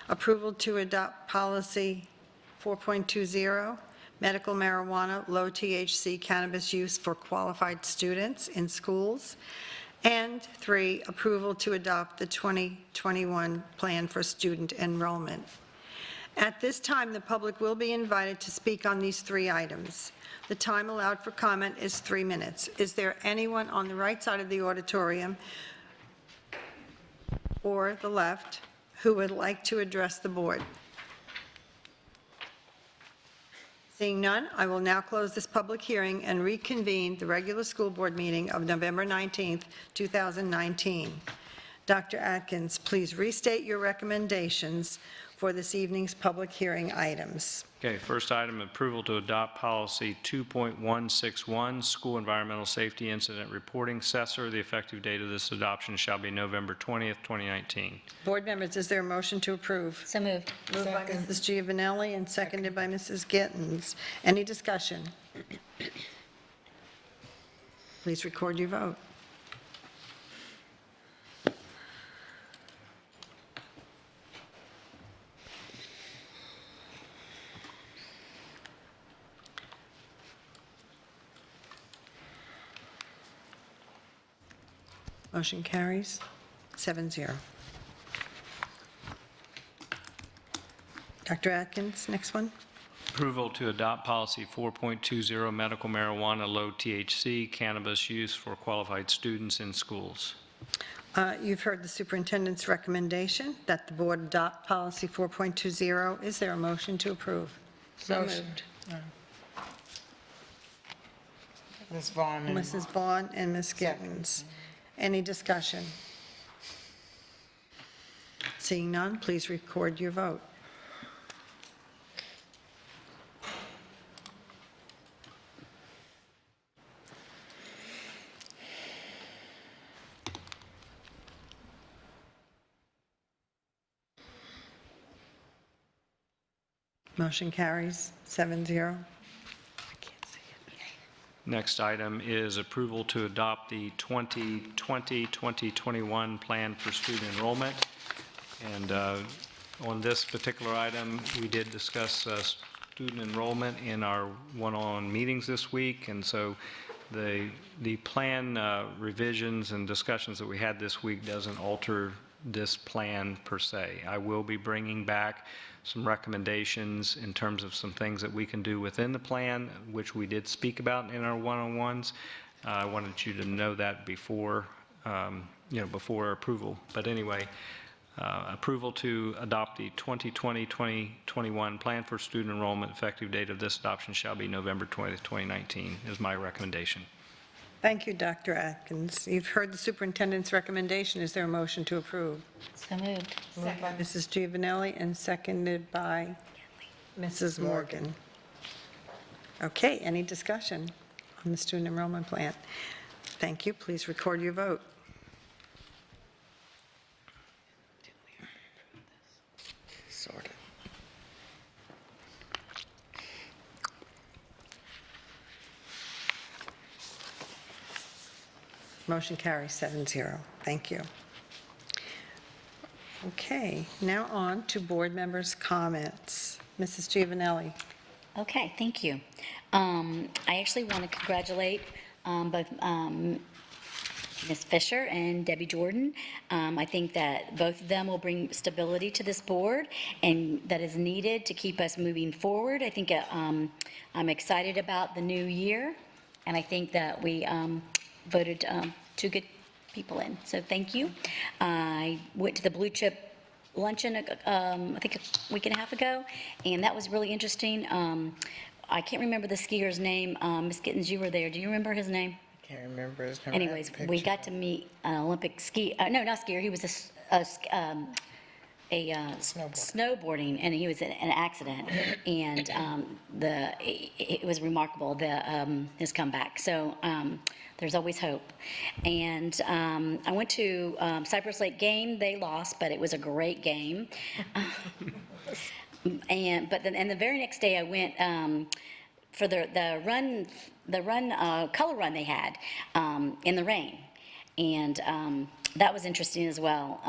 approval to adopt policy 4.20, medical marijuana, low THC cannabis use for qualified students in schools, and 3, approval to adopt the 2021 Plan for Student Enrollment. At this time, the public will be invited to speak on these 3 items. The time allowed for comment is 3 minutes. Is there anyone on the right side of the auditorium or the left who would like to address the board? Seeing none, I will now close this public hearing and reconvene the regular school board meeting of November 19th, 2019. Dr. Atkins, please restate your recommendations for this evening's public hearing items. Okay, first item, approval to adopt policy 2.161, school environmental safety incident reporting, CESR. The effective date of this adoption shall be November 20th, 2019. Board members, is there a motion to approve? So moved. Moved by Mrs. Giovanelli and seconded by Mrs. Gittens. Any discussion? Please record your vote. Motion carries 7-0. Dr. Atkins, next one. Approval to adopt policy 4.20, medical marijuana, low THC cannabis use for qualified students in schools. You've heard the superintendent's recommendation that the board adopt policy 4.20. Is there a motion to approve? So moved. Ms. Vaughn and Mrs. Vaughn and Ms. Gittens. Any discussion? Seeing none, please record your vote. Motion carries 7-0. Next item is approval to adopt the 2020-2021 Plan for Student Enrollment. And on this particular item, we did discuss student enrollment in our one-on-one meetings this week. And so the plan revisions and discussions that we had this week doesn't alter this plan per se. I will be bringing back some recommendations in terms of some things that we can do within the plan, which we did speak about in our one-on-ones. I wanted you to know that before, before approval. But anyway, approval to adopt the 2020-2021 Plan for Student Enrollment. Effective date of this adoption shall be November 20th, 2019 is my recommendation. Thank you, Dr. Atkins. You've heard the superintendent's recommendation. Is there a motion to approve? So moved. Moved by Mrs. Giovanelli and seconded by Mrs. Morgan. Okay, any discussion on the student enrollment plan? Thank you. Please record your vote. Motion carries 7-0. Thank you. Okay, now on to board members' comments. Mrs. Giovanelli. Okay, thank you. I actually want to congratulate both Ms. Fisher and Debbie Jordan. I think that both of them will bring stability to this board, and that is needed to keep us moving forward. I think I'm excited about the new year, and I think that we voted two good people in, so thank you. I went to the Blue Chip luncheon, I think a week and a half ago, and that was really interesting. I can't remember the skier's name. Ms. Gittens, you were there. Do you remember his name? Can't remember his name. Anyways, we got to meet an Olympic no, not skier. He was snowboarding, and he was in an accident, and it was remarkable, his comeback. So there's always hope. And I went to Cypress Lake game. They lost, but it was a great game. And the very next day I went for the color run they had in the rain, and that was interesting as well.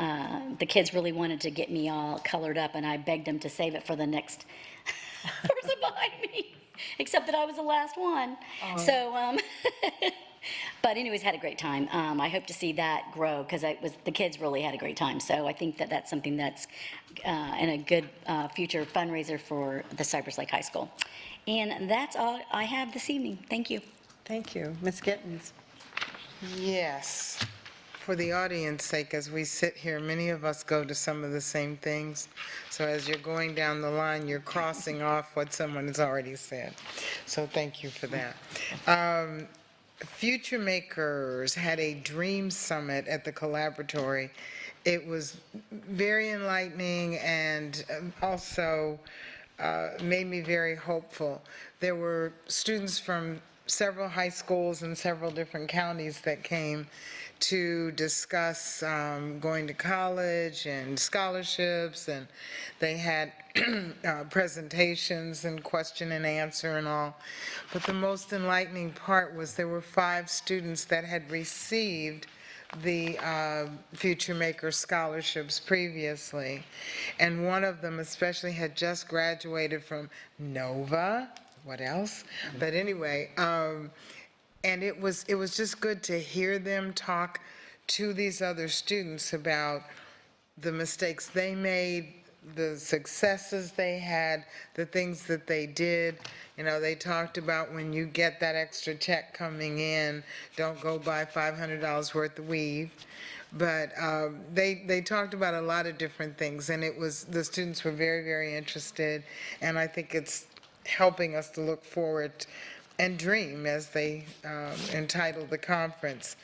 The kids really wanted to get me all colored up, and I begged them to save it for the next person behind me, except that I was the last one. So, but anyways, had a great time. I hope to see that grow, because the kids really had a great time. So I think that that's something that's and a good future fundraiser for the Cypress Lake High School. And that's all I have this evening. Thank you. Thank you. Ms. Gittens. Yes. For the audience sake, as we sit here, many of us go to some of the same things. So as you're going down the line, you're crossing off what someone has already said. So thank you for that. Future Makers had a dream summit at the Collaboratory. It was very enlightening and also made me very hopeful. There were students from several high schools in several different counties that came to discuss going to college and scholarships, and they had presentations and question and answer and all. But the most enlightening part was there were 5 students that had received the Future Maker scholarships previously, and one of them especially had just graduated from Nova. What else? But anyway, and it was just good to hear them talk to these other students about the mistakes they made, the successes they had, the things that they did. You know, they talked about when you get that extra check coming in, don't go buy $500 worth of weave. But they talked about a lot of different things, and the students were very, very interested, and I think it's helping us to look forward and dream, as they entitled the conference.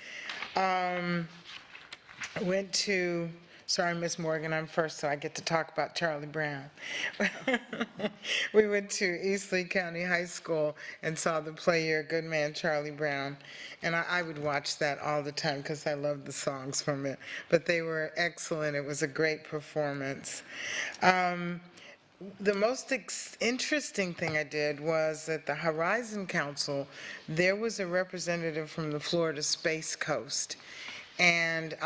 Went to, sorry, Miss Morgan, I'm first, so I get to talk about Charlie Brown. We went to East Lee County High School and saw the play Your Good Man, Charlie Brown. And I would watch that all the time because I loved the songs from it. But they were excellent. It was a great performance. The most interesting thing I did was at the Horizon Council, there was a representative from the Florida Space Coast. And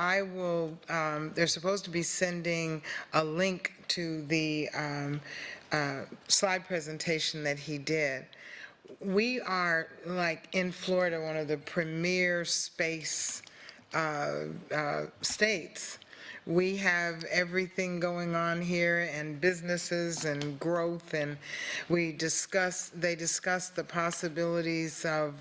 they're supposed to be sending a link to the slide presentation that he did. We are, like, in Florida, one of the premier space states. We have everything going on here, and businesses and growth, and they discuss the possibilities of,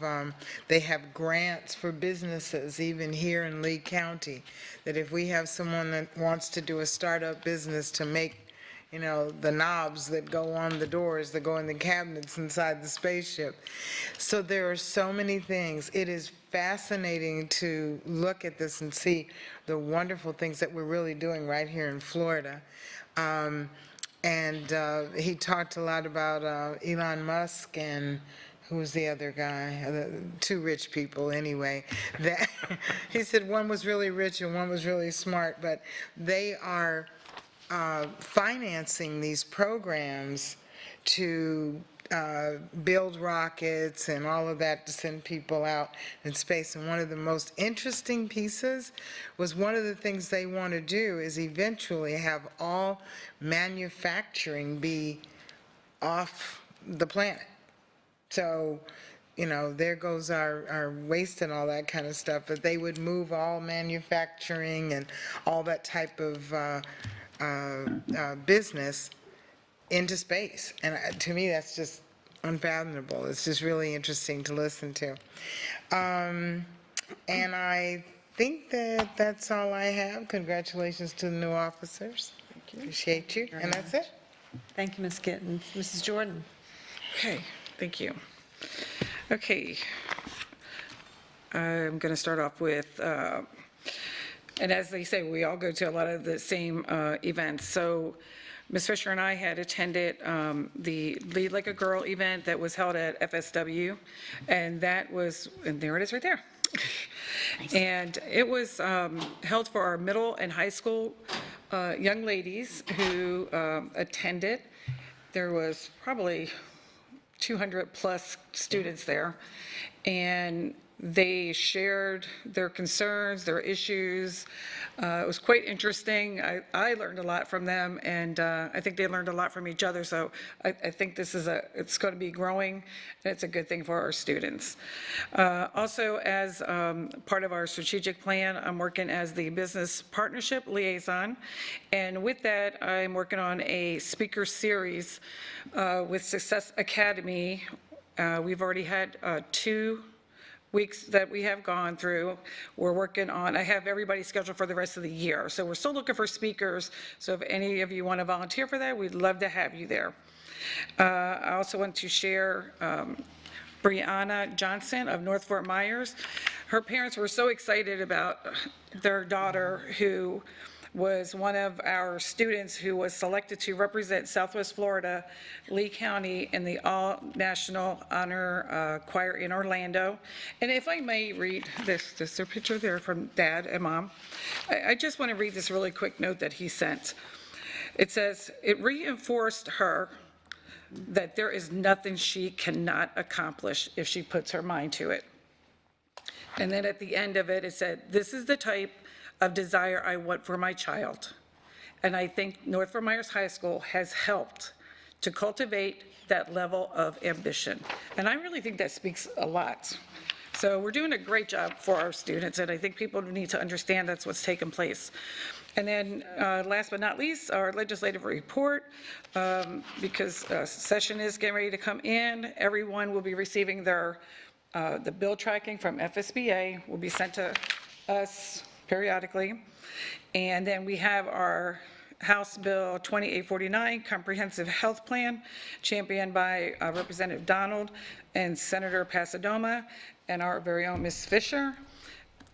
they have grants for businesses, even here in Lee County, that if we have someone that wants to do a startup business to make, you know, the knobs that go on the doors, that go in the cabinets inside the spaceship. So there are so many things. It is fascinating to look at this and see the wonderful things that we're really doing right here in Florida. And he talked a lot about Elon Musk and who was the other guy? Two rich people, anyway. That he said one was really rich and one was really smart, but they are financing these programs to build rockets and all of that to send people out in space. And one of the most interesting pieces was one of the things they want to do is eventually have all manufacturing be off the planet. So, there goes our waste and all that kind of stuff, but they would move all manufacturing and all that type of business into space. And to me, that's just unfathomable. It's just really interesting to listen to. And I think that's all I have. Congratulations to the new officers. Thank you. Appreciate you. And that's it. Thank you, Ms. Gittens. Mrs. Jordan? Okay, thank you. Okay, I'm going to start off with, and as they say, we all go to a lot of the same events. So Ms. Fisher and I had attended the Lead Like a Girl event that was held at FSW, and that was, and there it is right there. Nice. And it was held for our middle and high school young ladies who attended. There was probably 200 plus students there, and they shared their concerns, their issues. It was quite interesting. I learned a lot from them, and I think they learned a lot from each other. So I think this is it's going to be growing, and it's a good thing for our students. Also, as part of our strategic plan, I'm working as the business partnership liaison, and with that, I'm working on a speaker series with Success Academy. We've already had 2 weeks that we have gone through. We're working on, I have everybody scheduled for the rest of the year. So we're still looking for speakers. So if any of you want to volunteer for that, we'd love to have you there. I also want to share Brianna Johnson of North Fort Myers. Her parents were so excited about their daughter, who was one of our students who was selected to represent Southwest Florida, Lee County in the All-National Honor Choir in Orlando. And if I may read this, there's their picture there from Dad and Mom. I just want to read this really quick note that he sent. It says, it reinforced her that there is nothing she cannot accomplish if she puts her mind to it. And then at the end of it, it said, this is the type of desire I want for my child. And I think North Fort Myers High School has helped to cultivate that level of ambition. And I really think that speaks a lot. So we're doing a great job for our students, and I think people need to understand that's what's taken place. And then last but not least, our legislative report, because session is getting ready to come in. Everyone will be receiving their the bill tracking from FSBA will be sent to us periodically. And then we have our House Bill 2849, Comprehensive Health Plan, championed by Representative Donald and Senator Pasadoma, and our very own Ms. Fisher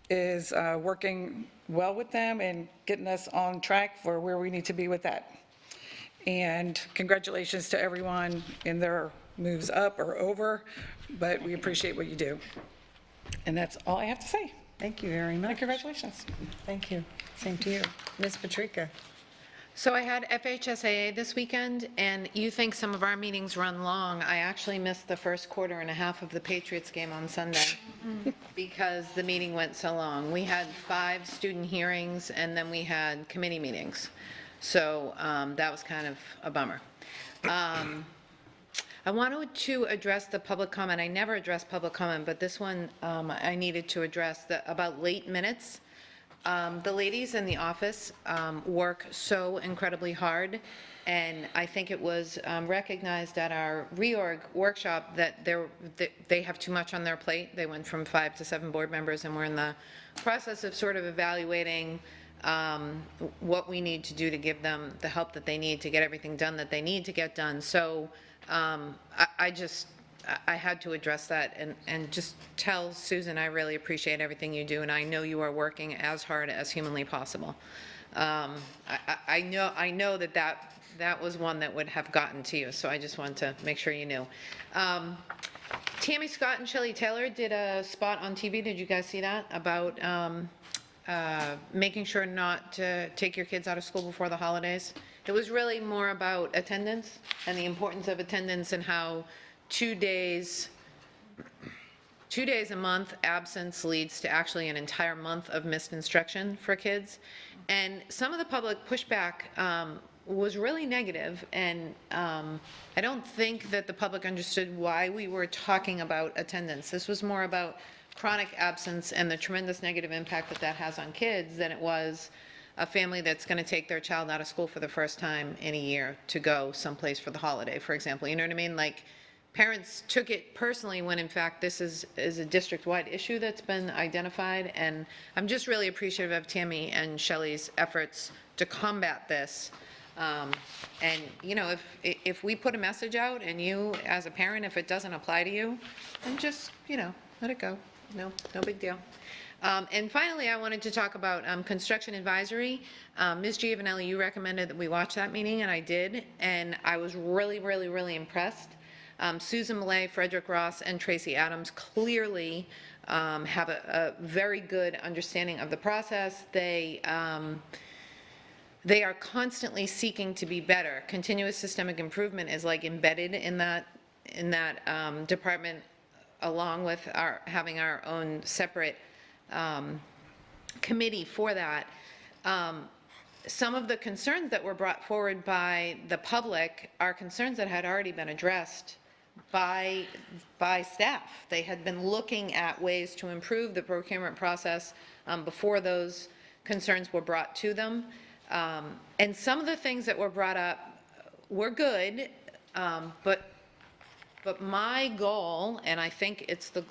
is working well with them and getting us on track for where we need to be with that. And congratulations to everyone in their moves up or over, but we appreciate what you do. And that's all I have to say. Thank you very much. And congratulations. Thank you. Same to you. Ms. Patrica? So I had FHSAA this weekend, and you think some of our meetings run long. I actually missed the first quarter and a half of the Patriots game on Sunday because the meeting went so long. We had 5 student hearings, and then we had committee meetings. So that was kind of a bummer. I wanted to address the public comment. I never addressed public comment, but this one I needed to address about late minutes. The ladies in the office work so incredibly hard, and I think it was recognized at our reorg workshop that they have too much on their plate. They went from 5 to 7 board members, and we're in the process of sort of evaluating what we need to do to give them the help that they need to get everything done that they need to get done. So I had to address that and just tell Susan I really appreciate everything you do, and I know you are working as hard as humanly possible. I know that was one that would have gotten to you, so I just wanted to make sure you knew. Tammy Scott and Shelley Taylor did a spot on TV. Did you guys see that? About making sure not to take your kids out of school before the holidays. It was really more about attendance and the importance of attendance and how 2 days a month absence leads to actually an entire month of missed instruction for kids. And some of the public pushback was really negative, and I don't think that the public understood why we were talking about attendance. This was more about chronic absence and the tremendous negative impact that that has on kids than it was a family that's going to take their child out of school for the first time in a year to go someplace for the holiday, for example. You know what I mean? Like, parents took it personally when in fact this is a district-wide issue that's been identified, and I'm just really appreciative of Tammy and Shelley's efforts to combat this. And, you know, if we put a message out and you, as a parent, if it doesn't apply to you, then just, you know, let it go. No big deal. And finally, I wanted to talk about construction advisory. Ms. Giovanelli, you recommended that we watch that meeting, and I did, and I was really, really, really impressed. Susan Millay, Frederick Ross, and Tracy Adams clearly have a very good understanding of the process. They are constantly seeking to be better. Continuous systemic improvement is like embedded in that department, along with having our own separate committee for that. Some of the concerns that were brought forward by the public are concerns that had already been addressed by staff. They had been looking at ways to improve the procurement process before those concerns were brought to them. And some of the things that were brought up were good, but my goal, and I think it's the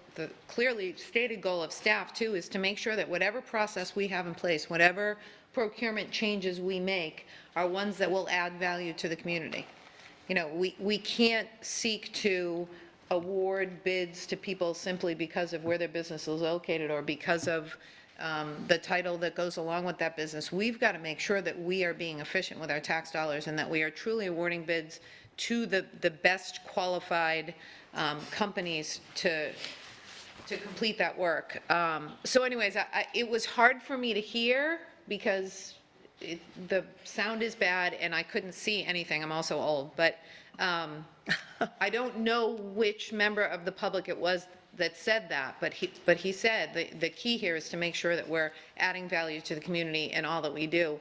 clearly stated goal of staff too, is to make sure that whatever process we have in place, whatever procurement changes we make, are ones that will add value to the community. You know, we can't seek to award bids to people simply because of where their business is located or because of the title that goes along with that business. We've got to make sure that we are being efficient with our tax dollars and that we are truly awarding bids to the best qualified companies to complete that work. So anyways, it was hard for me to hear because the sound is bad and I couldn't see anything. I'm also old, but I don't know which member of the public it was that said that, but he said the key here is to make sure that we're adding value to the community in all that we do.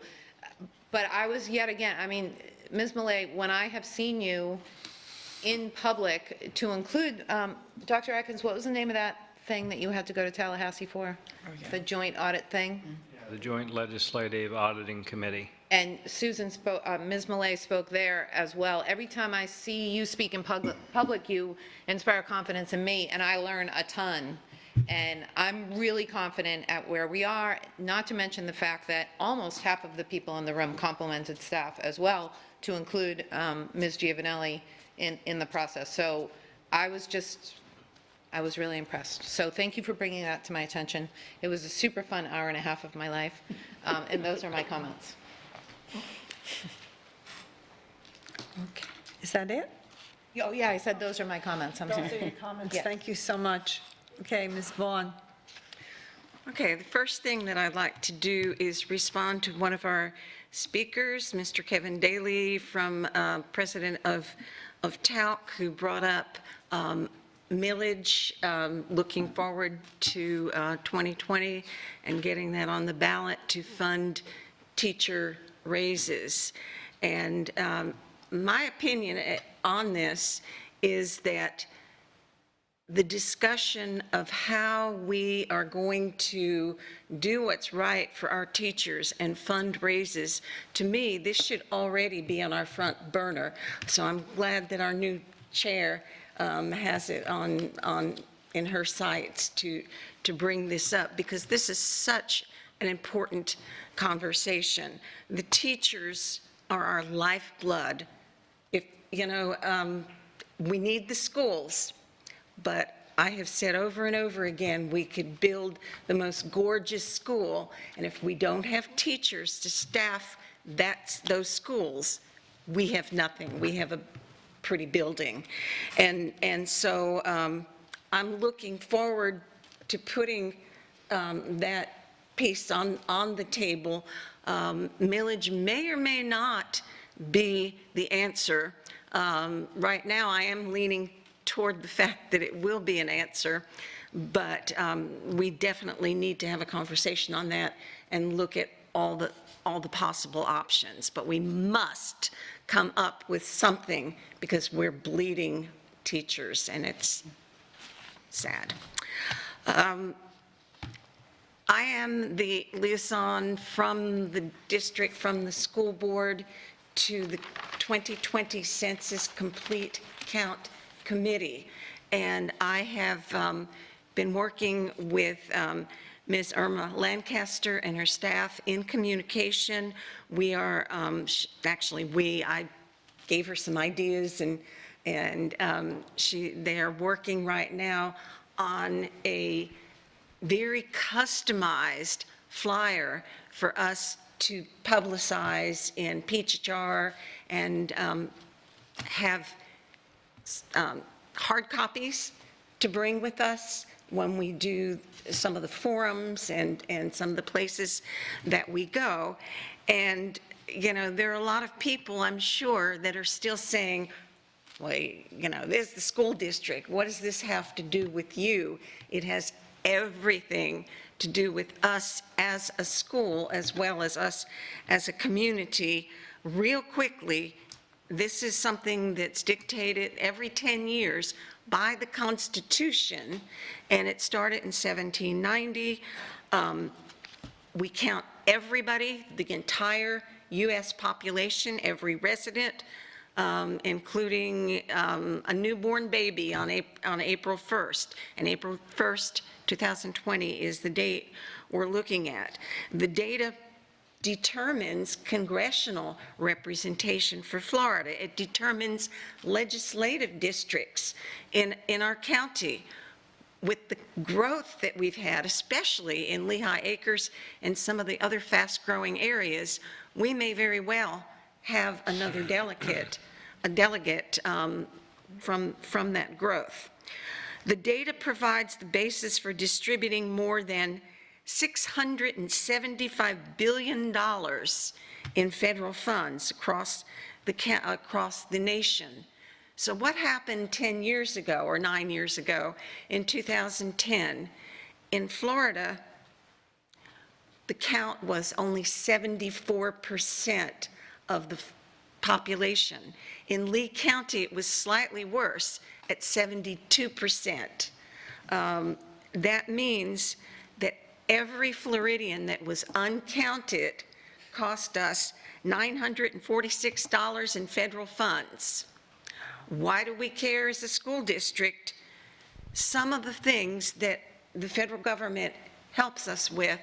But I was yet again, I mean, Ms. Millay, when I have seen you in public, to include, Dr. Adkins, what was the name of that thing that you had to go to Tallahassee for? Oh, yeah. The joint audit thing? The Joint Legislative Auditing Committee. And Susan spoke, Ms. Millay spoke there as well. Every time I see you speak in public, you inspire confidence in me, and I learn a ton. And I'm really confident at where we are, not to mention the fact that almost half of the people in the room complimented staff as well, to include Ms. Giovanelli in the process. So I was really impressed. So thank you for bringing that to my attention. It was a super fun hour and a half of my life, and those are my comments. Okay. Is that it? Oh, yeah, I said those are my comments. I'm sorry. Those are your comments. Yeah. Thank you so much. Okay, Ms. Vaughn. Okay, the first thing that I'd like to do is respond to one of our speakers, Mr. Kevin Daly, from President of TALC, who brought up millage, looking forward to 2020 and getting that on the ballot to fund teacher raises. And my opinion on this is that the discussion of how we are going to do what's right for our teachers and fund raises, to me, this should already be on our front burner. So I'm glad that our new chair has it in her sights to bring this up, because this is such an important conversation. The teachers are our lifeblood. If, you know, we need the schools, but I have said over and over again, we could build the most gorgeous school, and if we don't have teachers to staff those schools, we have nothing. We have a pretty building. And so I'm looking forward to putting that piece on the table. Millage may or may not be the answer. Right now, I am leaning toward the fact that it will be an answer, but we definitely need to have a conversation on that and look at all the possible options. But we must come up with something because we're bleeding teachers, and it's sad. I am the liaison from the district, from the school board to the 2020 Census Complete Count Committee. And I have been working with Ms. Irma Lancaster and her staff in communication. We are, I gave her some ideas, and they are working right now on a very customized flyer for us to publicize in PHR and have hard copies to bring with us when we do some of the forums and some of the places that we go. And, you know, there are a lot of people, I'm sure, that are still saying, well, you know, there's the school district. What does this have to do with you? It has everything to do with us as a school as well as us as a community. Real quickly, this is something that's dictated every 10 years by the Constitution, and it started in 1790. We count everybody, the entire U.S. population, every resident, including a newborn baby on April 1st. And April 1st, 2020 is the date we're looking at. The data determines congressional representation for Florida. It determines legislative districts in our county. With the growth that we've had, especially in Lehigh Acres and some of the other fast-growing areas, we may very well have another delegate from that growth. The data provides the basis for distributing more than $675 billion in federal funds across the nation. So what happened 10 years ago or 9 years ago in 2010? In Florida, the count was only 74% of the population. In Lee County, it was slightly worse at 72%. That means that every Floridian that was uncounted cost us $946 in federal funds. Why do we care as a school district? Some of the things that the federal government helps us with,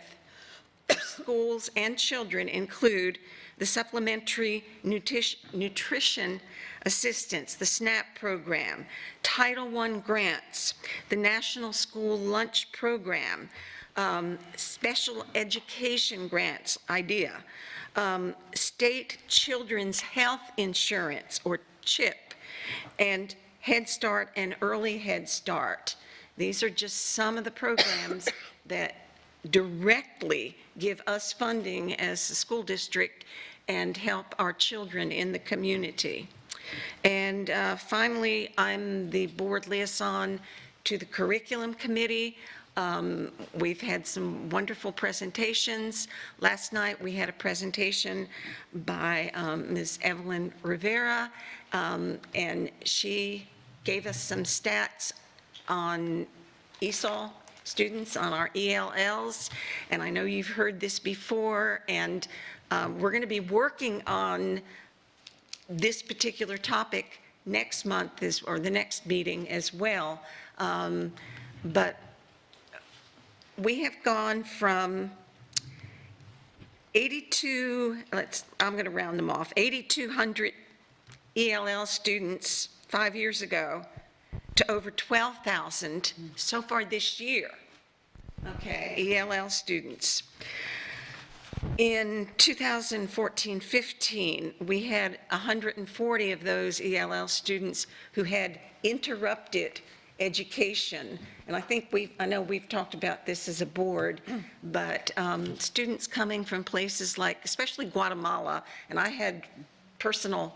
schools and children, include the supplementary nutrition assistance, the SNAP program, Title I grants, the National School Lunch Program, special education grants, IDEA, state children's health insurance, or CHIP, and Head Start and Early Head Start. These are just some of the programs that directly give us funding as a school district and help our children in the community. And finally, I'm the board liaison to the curriculum committee. We've had some wonderful presentations. Last night, we had a presentation by Ms. Evelyn Rivera, and she gave us some stats on ESOL students, on our ELLs, and I know you've heard this before, and we're going to be working on this particular topic next month, or the next meeting as well. But we have gone from I'm going to round them off, 8,200 ELL students 5 years ago to over 12,000 so far this year, okay, ELL students. In 2014-15, we had 140 of those ELL students who had interrupted education. And I know we've talked about this as a board, but students coming from places like, especially Guatemala, and I had personal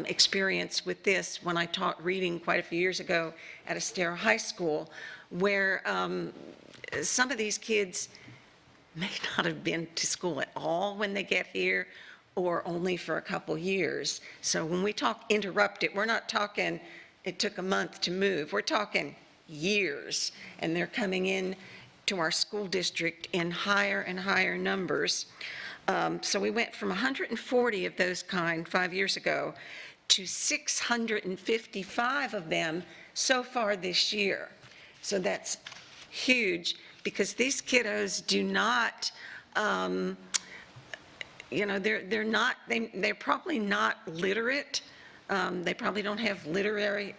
experience with this when I taught reading quite a few years ago at Estero High School, where some of these kids may not have been to school at all when they get here, or only for a couple years. So when we talk interrupted, we're not talking it took a month to move. We're talking years, and they're coming in to our school district in higher and higher numbers. So we went from 140 of those kind 5 years ago to 655 of them so far this year. So that's huge, because these kiddos do not, they're probably not literate. They probably don't have literary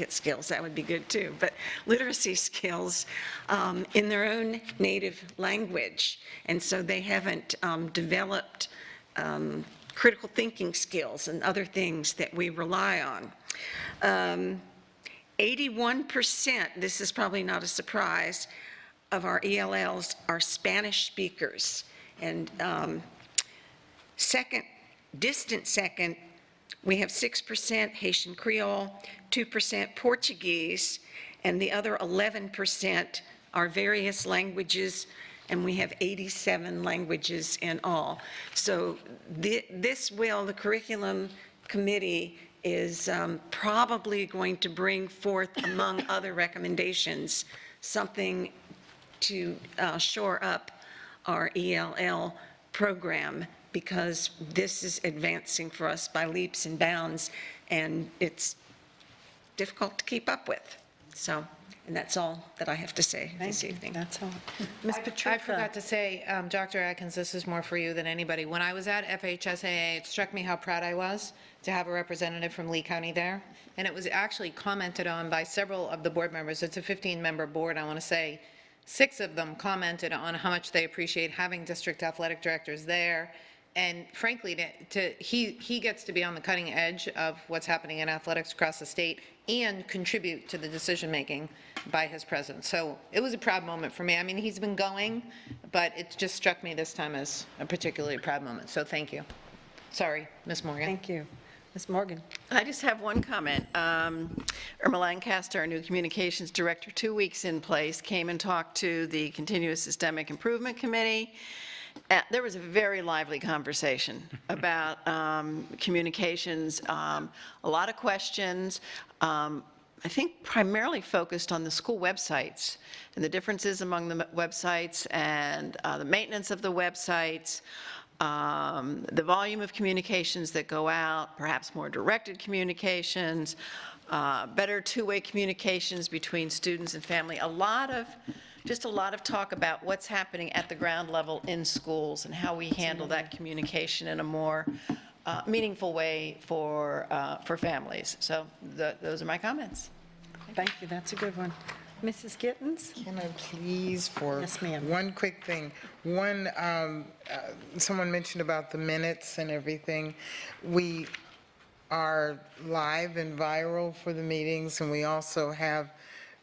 skills, that would be good too, but literacy skills in their own native language. And so they haven't developed critical thinking skills and other things that we rely on. 81%, this is probably not a surprise, of our ELLs are Spanish speakers. And distant second, we have 6% Haitian Creole, 2% Portuguese, and the other 11% are various languages, and we have 87 languages in all. So the curriculum committee is probably going to bring forth, among other recommendations, something to shore up our ELL program, because this is advancing for us by leaps and bounds, and it's difficult to keep up with. So, and that's all that I have to say this evening. That's all. Ms. Patrica. I forgot to say, Dr. Adkins, this is more for you than anybody. When I was at FHSAA, it struck me how proud I was to have a representative from Lee County there. And it was actually commented on by several of the board members. It's a 15-member board. I want to say 6 of them commented on how much they appreciate having district athletic directors there. And frankly, he gets to be on the cutting edge of what's happening in athletics across the state and contribute to the decision-making by his presence. So it was a proud moment for me. I mean, he's been going, but it just struck me this time as a particularly proud moment. So thank you. Sorry, Ms. Morgan. Thank you. Ms. Morgan. I just have one comment. Irma Lancaster, our new communications director, 2 weeks in place, came and talked to the Continuous Systemic Improvement Committee. There was a very lively conversation about communications, a lot of questions, I think primarily focused on the school websites and the differences among the websites and the maintenance of the websites, the volume of communications that go out, perhaps more directed communications, better two-way communications between students and family, just a lot of talk about what's happening at the ground level in schools and how we handle that communication in a more meaningful way for families. So those are my comments. Thank you, that's a good one. Mrs. Gittens? Can I please, for Yes, ma'am. one quick thing? Someone mentioned about the minutes and everything. We are live and viral for the meetings, and we also have,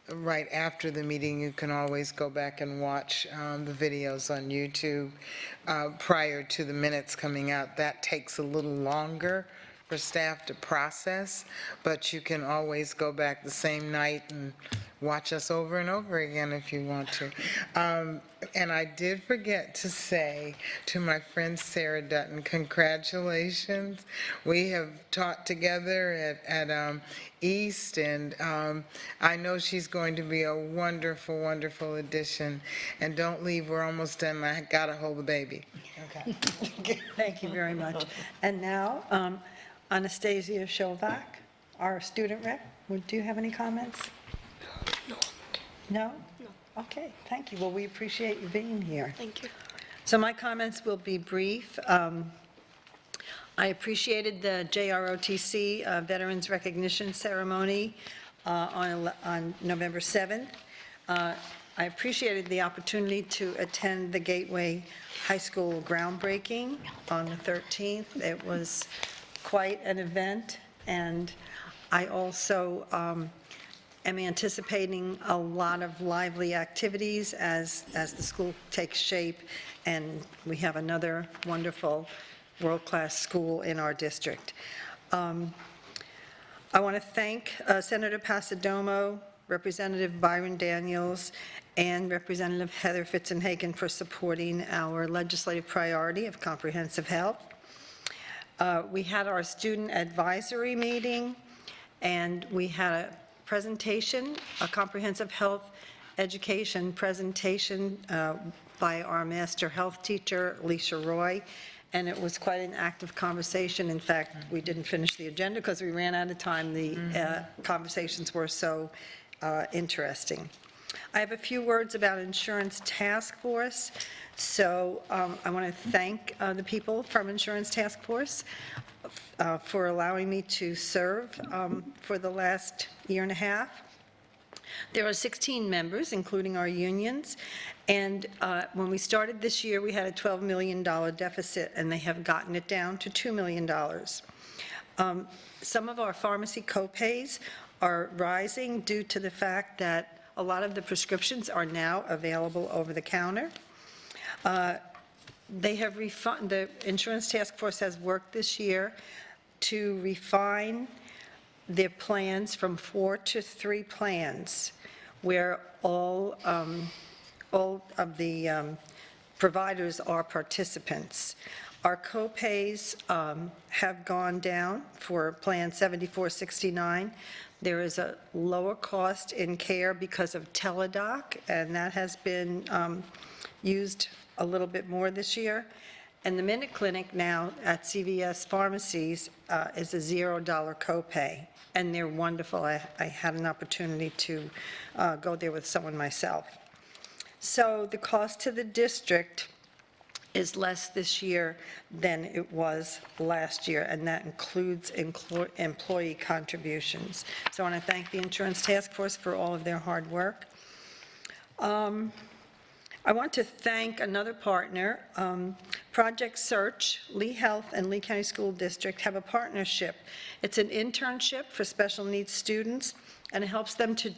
right after the meeting, you can always go back and watch the videos on YouTube prior to the minutes coming out. That takes a little longer for staff to process, but you can always go back the same night and watch us over and over again if you want to. And I did forget to say to my friend Sarah Dutton, congratulations. We have taught together at East, and I know she's going to be a wonderful, wonderful addition. And don't leave, we're almost done. I gotta hold the baby. Okay. Thank you very much. And now, Anastasia Shovak, our student rep, do you have any comments? No? No. Okay, thank you. Well, we appreciate you being here. Thank you. So my comments will be brief. I appreciated the JROTC Veterans Recognition Ceremony on November 7th. I appreciated the opportunity to attend the Gateway High School groundbreaking on the 13th. It was quite an event, and I also am anticipating a lot of lively activities as the school takes shape, and we have another wonderful world-class school in our district. I want to thank Senator Pasa, Domo, Representative Byron Daniels, and Representative Heather Fitz and Hagan for supporting our legislative priority of comprehensive health. We had our student advisory meeting, and we had a presentation, a comprehensive health education presentation by our master health teacher, Lisa Roy, and it was quite an active conversation. In fact, we didn't finish the agenda because we ran out of time. The conversations were so interesting. I have a few words about Insurance Task Force. So I want to thank the people from Insurance Task Force for allowing me to serve for the last year and a half. There are 16 members, including our unions, and when we started this year, we had a $12 million deficit, and they have gotten it down to $2 million. Some of our pharmacy copays are rising due to the fact that a lot of the prescriptions are now available over the counter. The Insurance Task Force has worked this year to refine their plans from 4 to 3 plans, where all of the providers are participants. Our copays have gone down for Plan 7469. There is a lower cost in care because of Teladoc, and that has been used a little bit more this year. And the Minute Clinic now at CVS pharmacies is a $0 copay, and they're wonderful. I had an opportunity to go there with someone myself. So the cost to the district is less this year than it was last year, and that includes employee contributions. So I want to thank the Insurance Task Force for all of their hard work. I want to thank another partner. Project Search, Lee Health and Lee County School District have a partnership. It's an internship for special needs students, and it helps them to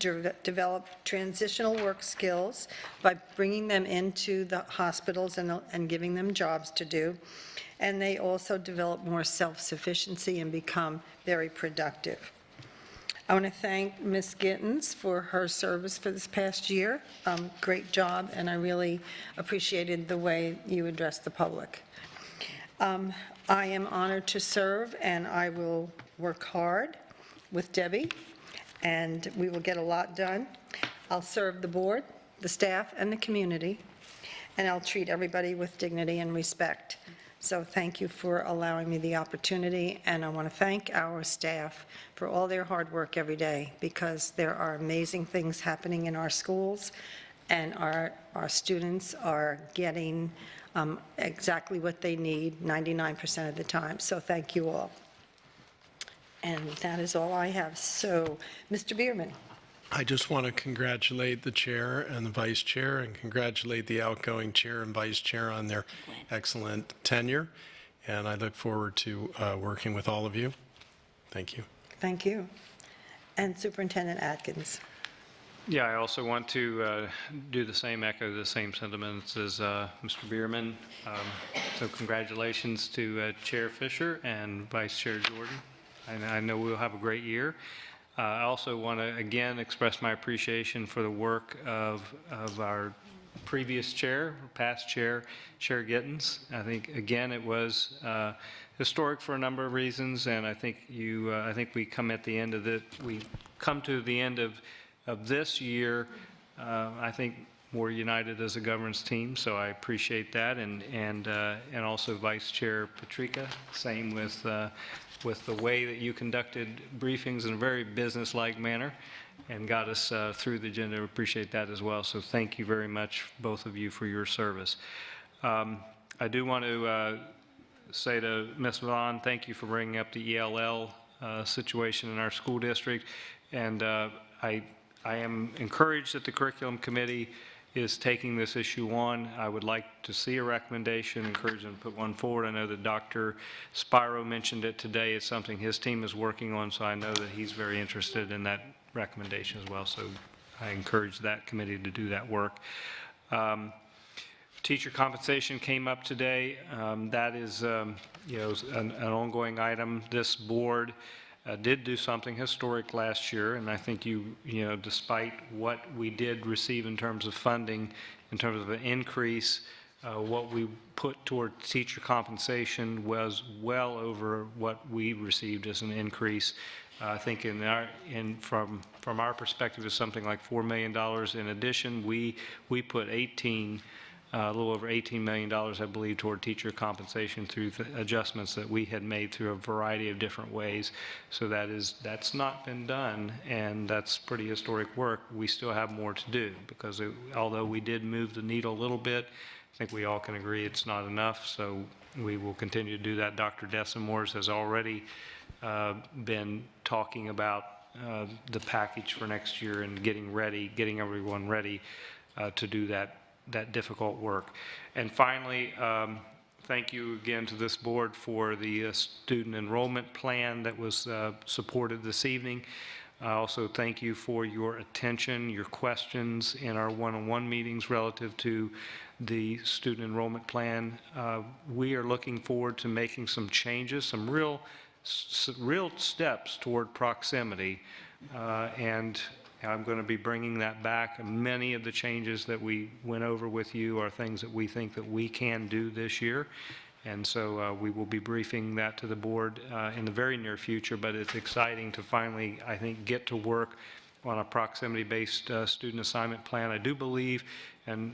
develop transitional work skills by bringing them into the hospitals and giving them jobs to do. And they also develop more self-sufficiency and become very productive. I want to thank Ms. Gittens for her service for this past year. Great job, and I really appreciated the way you addressed the public. I am honored to serve, and I will work hard with Debbie, and we will get a lot done. I'll serve the board, the staff, and the community, and I'll treat everybody with dignity and respect. So thank you for allowing me the opportunity, and I want to thank our staff for all their hard work every day, because there are amazing things happening in our schools, and our students are getting exactly what they need 99% of the time. So thank you all. And that is all I have. So, Mr. Behrman. I just want to congratulate the chair and the vice chair, and congratulate the outgoing chair and vice chair on their excellent tenure. And I look forward to working with all of you. Thank you. Thank you. And Superintendent Adkins. Yeah, I also want to do the same, echo the same sentiments as Mr. Behrman. So congratulations to Chair Fisher and Vice Chair Jordan. I know we'll have a great year. I also want to again express my appreciation for the work of our previous chair, past chair, Chair Gittens. I think again it was historic for a number of reasons, and I think we come to the end of this year. I think more united as a governance team, so I appreciate that, and also Vice Chair Patrica, same with the way that you conducted briefings in a very business-like manner and got us through the agenda. Appreciate that as well. So thank you very much, both of you, for your service. I do want to say to Ms. Vaughn, thank you for bringing up the ELL situation in our school district. And I am encouraged that the curriculum committee is taking this issue on. I would like to see a recommendation, encourage them to put one forward. I know that Dr. Spiro mentioned it today. It's something his team is working on, so I know that he's very interested in that recommendation as well. So I encourage that committee to do that work. Teacher compensation came up today. That is, an ongoing item. This board did do something historic last year, and I think despite what we did receive in terms of funding, in terms of an increase, what we put toward teacher compensation was well over what we received as an increase. I think from our perspective, is something like $4 million. In addition, we put a little over $18 million, I believe, toward teacher compensation through adjustments that we had made through a variety of different ways. So that's not been done, and that's pretty historic work. We still have more to do, because although we did move the needle a little bit, I think we all can agree it's not enough, so we will continue to do that. Dr. Desamores has already been talking about the package for next year and getting everyone ready to do that difficult work. And finally, thank you again to this board for the student enrollment plan that was supported this evening. Also, thank you for your attention, your questions in our one-on-one meetings relative to the student enrollment plan. We are looking forward to making some changes, some real steps toward proximity, and I'm going to be bringing that back. Many of the changes that we went over with you are things that we think that we can do this year, and so we will be briefing that to the board in the very near future. But it's exciting to finally, I think, get to work on a proximity-based student assignment plan. I do believe, and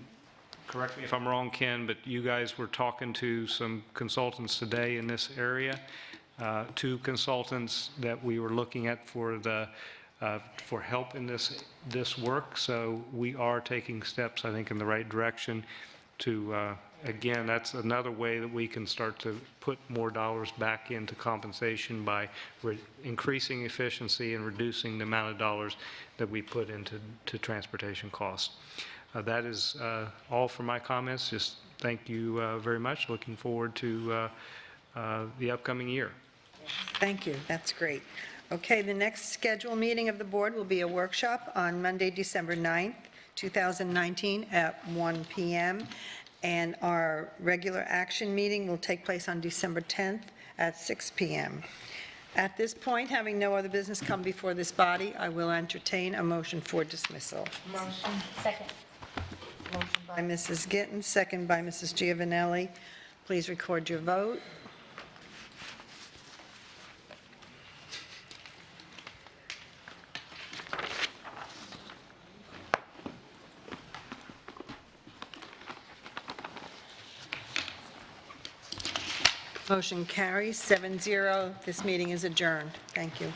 correct me if I'm wrong, Ken, but you guys were talking to some consultants today in this area, 2 consultants that we were looking at for help in this work. So we are taking steps, I think, in the right direction to, again, that's another way that we can start to put more dollars back into compensation by increasing efficiency and reducing the amount of dollars that we put into transportation costs. That is all for my comments. Just thank you very much. Looking forward to the upcoming year. Thank you. That's great. Okay, the next scheduled meeting of the board will be a workshop on Monday, December 9th, 2019 at 1 p.m. And our regular action meeting will take place on December 10th at 6 p.m. At this point, having no other business come before this body, I will entertain a motion for dismissal. Motion. Second. Motion by Mrs. Gittens, second by Mrs. Giovanelli. Please record your vote. Motion carries 7-0. This meeting is adjourned. Thank you.